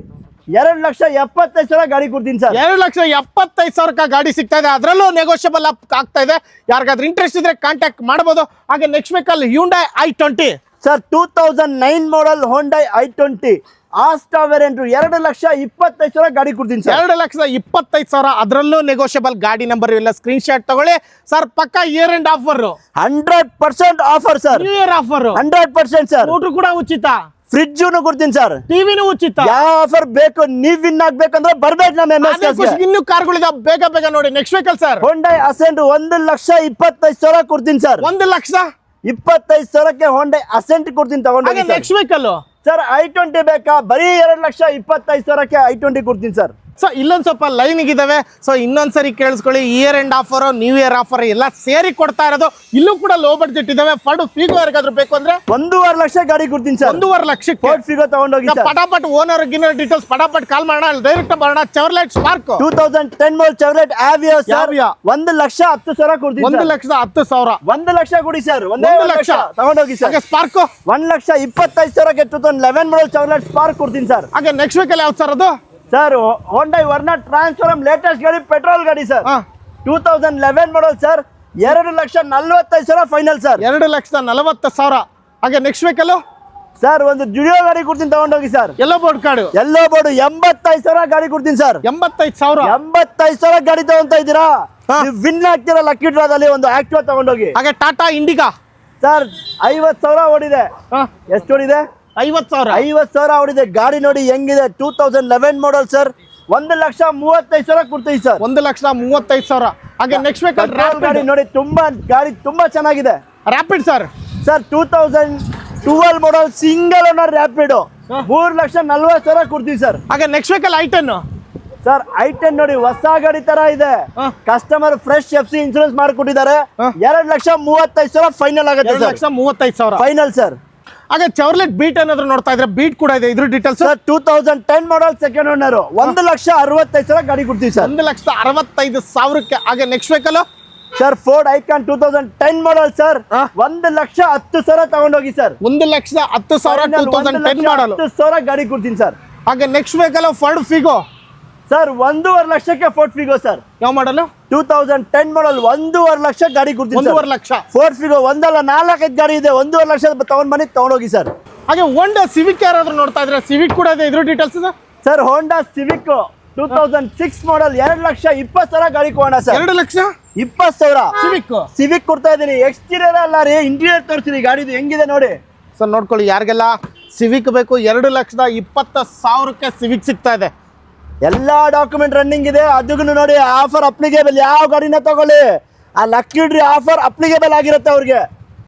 B: 2,70,000 ಗಾಡಿ ಕೊಡ್ತೀನಿ ಸರ್.
A: 2,70,000 ಗಾಡಿ ಸಿಗ್ತಾ ಇದೆ. ಅದರಲ್ಲೂ ನೆಗೋಷಿಯಬಲ್ ಆಗ್ತಾ ಇದೆ. ಯಾರಿಗಾದ್ರೂ ಇಂಟ್ರೆಸ್ಟ್ ಇದ್ರೆ ಕಾಂಟ್ಯಾಕ್ಟ್ ಮಾಡಬಹುದು. ಹಾಗೆ next vehicle Hyundai i20
B: sir. 2009 ಮಾಡಲ್ ಹೊಂಡೈ i20 ಆಸ್ಟಾ ವೇರಿಯಂಟ್ 2,25,000 ಗಾಡಿ ಕೊಡ್ತೀನಿ ಸರ್.
A: 2,25,000 ಅದರಲ್ಲೂ ನೆಗೋಷಿಯಬಲ್ ಗಾಡಿ ನಂಬರ್ ಇಲ್ಲ. ಸ್ಕ್ರೀನ್ ಶಾಟ್ ತಗೊಳ್ಳಿ ಸರ್. ಪಕ್ಕ year end offer,
B: 100% offer sir.
A: New year offer,
B: 100% sir.
A: Scooter ಕೂಡ ಉಚಿತ,
B: ಫ್ರಿಡ್ಜ್ ಕೊಡ್ತೀನಿ ಸರ್.
A: ಟಿವಿನೂ ಉಚಿತ.
B: ಯಾವ ಆಫರ್ ಬೇಕು, ನೀವ್ ವಿನ್ ಆಗ್ಬೇಕಂದ್ರೆ ಬರ್ಬೇಕು ನಮ್ಮ MS
A: ಇನ್ನೂ ಕಾರ್ಗಳಿದಾವೆ, ಬೇಗ ಬೇಗ ನೋಡಿ. Next vehicle sir,
B: Hyundai asset 1,25,000 ಕೊಡ್ತೀನಿ ಸರ್. 1,25,000ಕ್ಕೆ ಹೊಂಡೈ ಅಸೆಂಟ್ ಕೊಡ್ತೀನಿ ತಗೊಂಡು.
A: ನೆಕ್ಸ್ಟ್ ವೆಹಿಕಲ್
B: ಸರ್ i20 ಬೇಕಾ? ಬರೀ 2,25,000ಕ್ಕೆ i20 ಕೊಡ್ತೀನಿ ಸರ್.
A: ಸೊ ಇಲ್ಲೊಂದು ಸ್ವಲ್ಪ ಲೈನ್ ಇದಾವೆ. ಸೊ ಇನ್ನೊಂದ್ಸರಿ ಕೇಳಿಸ್ಕೊಳ್ಳಿ, year end offer, new year offer ಎಲ್ಲ ಸೇರಿ ಕೊಡ್ತಾ ಇರೋದು. ಇಲ್ಲೂ ಕೂಡ ಲೋ ಬಡ್ಜೆಟ್ ಇದಾವೆ. ಫರ್ಡ್ ಫಿಗೋ ಯಾರಿಗಾದ್ರೂ ಬೇಕು ಅಂದ್ರೆ
B: 1.5 ಲಕ್ಷ ಗಾಡಿ ಕೊಡ್ತೀನಿ ಸರ್.
A: 1.5 ಲಕ್ಷಕ್ಕೆ
B: ಫೋರ್ಡ್ ಫಿಗೋ ತಗೊಂಡೋಗಿ ಸರ್.
A: ಪಟಾಪಟ್ ಓನರ್ ಗಿನ್ನರ್ ಡೀಟೇಲ್ಸ್ ಪಟಾಪಟ್ ಕಾಲ್ ಮಾಡೋಣ, ಡೈರೆಕ್ಟ್ ಬರೋಣ. ಚೆವರ್ಲೆಟ್ ಸ್ಪಾರ್ಕ್
B: 2010 ಮಾಡಲ್ ಚೆವರ್ಲೆಟ್ ಆವಿಯೋ ಸರ್.
A: Aveo.
B: 1,10,000 ಕೊಡ್ತೀನಿ.
A: 1,10,000.
B: 1 ಲಕ್ಷ ಕೊಡಿ ಸರ್.
A: 1 ಲಕ್ಷ
B: ತಗೊಂಡೋಗಿ ಸರ್.
A: ಸ್ಪಾರ್ಕ್
B: 1,25,000ಕ್ಕೆ 2011 ಮಾಡಲ್ ಚೆವರ್ಲೆಟ್ ಸ್ಪಾರ್ಕ್ ಕೊಡ್ತೀನಿ ಸರ್.
A: ಹಾಗೆ ನೆಕ್ಸ್ಟ್ ವೆಹಿಕಲ್ ಯಾವ್ದು ಸರ್ ಅದು?
B: Sir Hyundai Verna transform latest ಗಾಡಿ, ಪೆಟ್ರೋಲ್ ಗಾಡಿ sir. 2011 model sir. 2,45,000 final sir.
A: 2,40,000. ಹಾಗೆ ನೆಕ್ಸ್ಟ್ ವೆಹಿಕಲ್
B: ಸರ್ ಒಂದು ಜುಡಿಯೋ ಗಾಡಿ ಕೊಡ್ತೀನಿ ತಗೊಂಡೋಗಿ ಸರ್.
A: ಎಲ್ಲೋ ಬೋರ್ಡ್ ಕಾರ್ಡು
B: ಎಲ್ಲೋ ಬೋರ್ಡ್ 85,000 ಗಾಡಿ ಕೊಡ್ತೀನಿ ಸರ್.
A: 85,000.
B: 85,000 ಗಾಡಿ ತಗೊಂತ ಇದ್ದೀರಾ, ವಿನ್ ಆಗ್ತೀರಾ ಲಕ್ಕಿ ಡ್ರಾದಲ್ಲಿ. ಒಂದು ಆಕ್ಟಿವಾ ತಗೊಂಡೋಗಿ.
A: ಹಾಗೆ ಟಾಟಾ ಇಂಡಿಗಾ
B: ಸರ್ 50,000 ಓಡಿದೆ. ಎಷ್ಟು ಓಡಿದೆ?
A: 50,000.
B: 50,000 ಓಡಿದೆ. ಗಾಡಿ ನೋಡಿ ಹೆಂಗಿದೆ. 2011 ಮಾಡಲ್ ಸರ್. 1,35,000 ಕೊಡ್ತೀವಿ ಸರ್.
A: 1,35,000. ಹಾಗೆ ನೆಕ್ಸ್ಟ್ ವೆಹಿಕಲ್
B: ಗಾಡಿ ನೋಡಿ, ಗಾಡಿ ತುಂಬಾ ಚೆನ್ನಾಗಿದೆ.
A: Rapid sir.
B: ಸರ್ 2012 ಮಾಡಲ್ ಸಿಂಗಲ್ ಓನರ್ ರ್ಯಾಪಿಡ್ 3,40,000 ಕೊಡ್ತೀವಿ ಸರ್.
A: ಹಾಗೆ next vehicle i10
B: sir i10 ನೋಡಿ ಹೊಸ ಗಾಡಿ ತರ ಇದೆ. ಕಸ್ಟಮರ್ ಫ್ರೆಶ್ FC ಇನ್ಶೂರೆನ್ಸ್ ಮಾಡಿಕೊಟ್ಟಿದ್ದಾರೆ. 2,35,000 ಫೈನಲ್ ಆಗುತ್ತೆ ಸರ್.
A: 2,35,000
B: final sir.
A: ಹಾಗೆ ಚೆವರ್ಲೆಟ್ ಬೀಟ್ ಏನಾದ್ರು ನೋಡ್ತಾ ಇದ್ರೆ, ಬೀಟ್ ಕೂಡ ಇದೆ. ಇದ್ರ ಡೀಟೇಲ್ಸ್
B: ಸರ್ 2010 ಮಾಡಲ್ ಸೆಕೆಂಡ್ ಓನರ್ 1,65,000 ಗಾಡಿ ಕೊಡ್ತೀವಿ ಸರ್.
A: 1,65,000ಕ್ಕೆ. ಹಾಗೆ next vehicle
B: sir Ford icon 2010 model sir. 1,10,000 ತಗೊಂಡೋಗಿ ಸರ್.
A: 1,10,000 2010 ಮಾಡಲ್
B: 1,10,000 ಗಾಡಿ ಕೊಡ್ತೀನಿ ಸರ್.
A: ಹಾಗೆ next vehicle Ford Figo
B: sir 1.5 ಲಕ್ಷಕ್ಕೆ ಫೋರ್ಡ್ ಫಿಗೋ ಸರ್.
A: ಯಾವ ಮಾಡಲ್?
B: 2010 ಮಾಡಲ್ 1.5 ಲಕ್ಷ ಗಾಡಿ ಕೊಡ್ತೀನಿ.
A: 1.5 ಲಕ್ಷ
B: ಫೋರ್ಡ್ ಫಿಗೋ ಒಂದಲ್ಲ 4-5 ಗಾಡಿ ಇದೆ. 1.5 ಲಕ್ಷ ತಗೊಂಡ್ ಬನ್ನಿ, ತಗೊಂಡೋಗಿ ಸರ್.
A: ಹಾಗೆ ಹೋಂಡಾ ಸಿವಿಕ್ ಯಾರಾದ್ರೂ ನೋಡ್ತಾ ಇದ್ರೆ, ಸಿವಿಕ್ ಕೂಡ ಇದೆ. ಇದ್ರ ಡೀಟೇಲ್ಸ್
B: ಸರ್ ಹೋಂಡಾ ಸಿವಿಕ್ 2006 ಮಾಡಲ್ 2,20,000 ಗಾಡಿ ಕೊಡೋಣ ಸರ್.
A: 2,20,000
B: ಸಿವಿಕ್ ಕೊಡ್ತಾ ಇದ್ದೀನಿ. ಎಕ್ಸ್ಟೀರಿಯರ್ ಅಲ್ಲ ರೀ, ಇಂಟೀರಿಯರ್ ತೋರಿಸ್ತೀನಿ. ಗಾಡಿದು ಹೆಂಗಿದೆ ನೋಡಿ
A: ಸರ್. ನೋಡ್ಕೊಳ್ಳಿ, ಯಾರಿಗೆಲ್ಲ ಸಿವಿಕ್ ಬೇಕು 2,20,000ಕ್ಕೆ ಸಿವಿಕ್ ಸಿಗ್ತಾ ಇದೆ.
B: ಎಲ್ಲಾ ಡಾಕ್ಯುಮೆಂಟ್ ರನ್ನಿಂಗ್ ಇದೆ. ಅದಕ್ಕೂ ನೋಡಿ ಆಫರ್ ಅಪ್ಲಿಕೇಬಲ್. ಯಾವ ಗಾಡಿನ ತಗೊಳ್ಳಿ, ಆ ಲಕ್ಕಿ ಡ್ರಾ ಆಫರ್ ಅಪ್ಲಿಕೇಬಲ್ ಆಗಿರುತ್ತೆ ಅವ್ರಿಗೆ.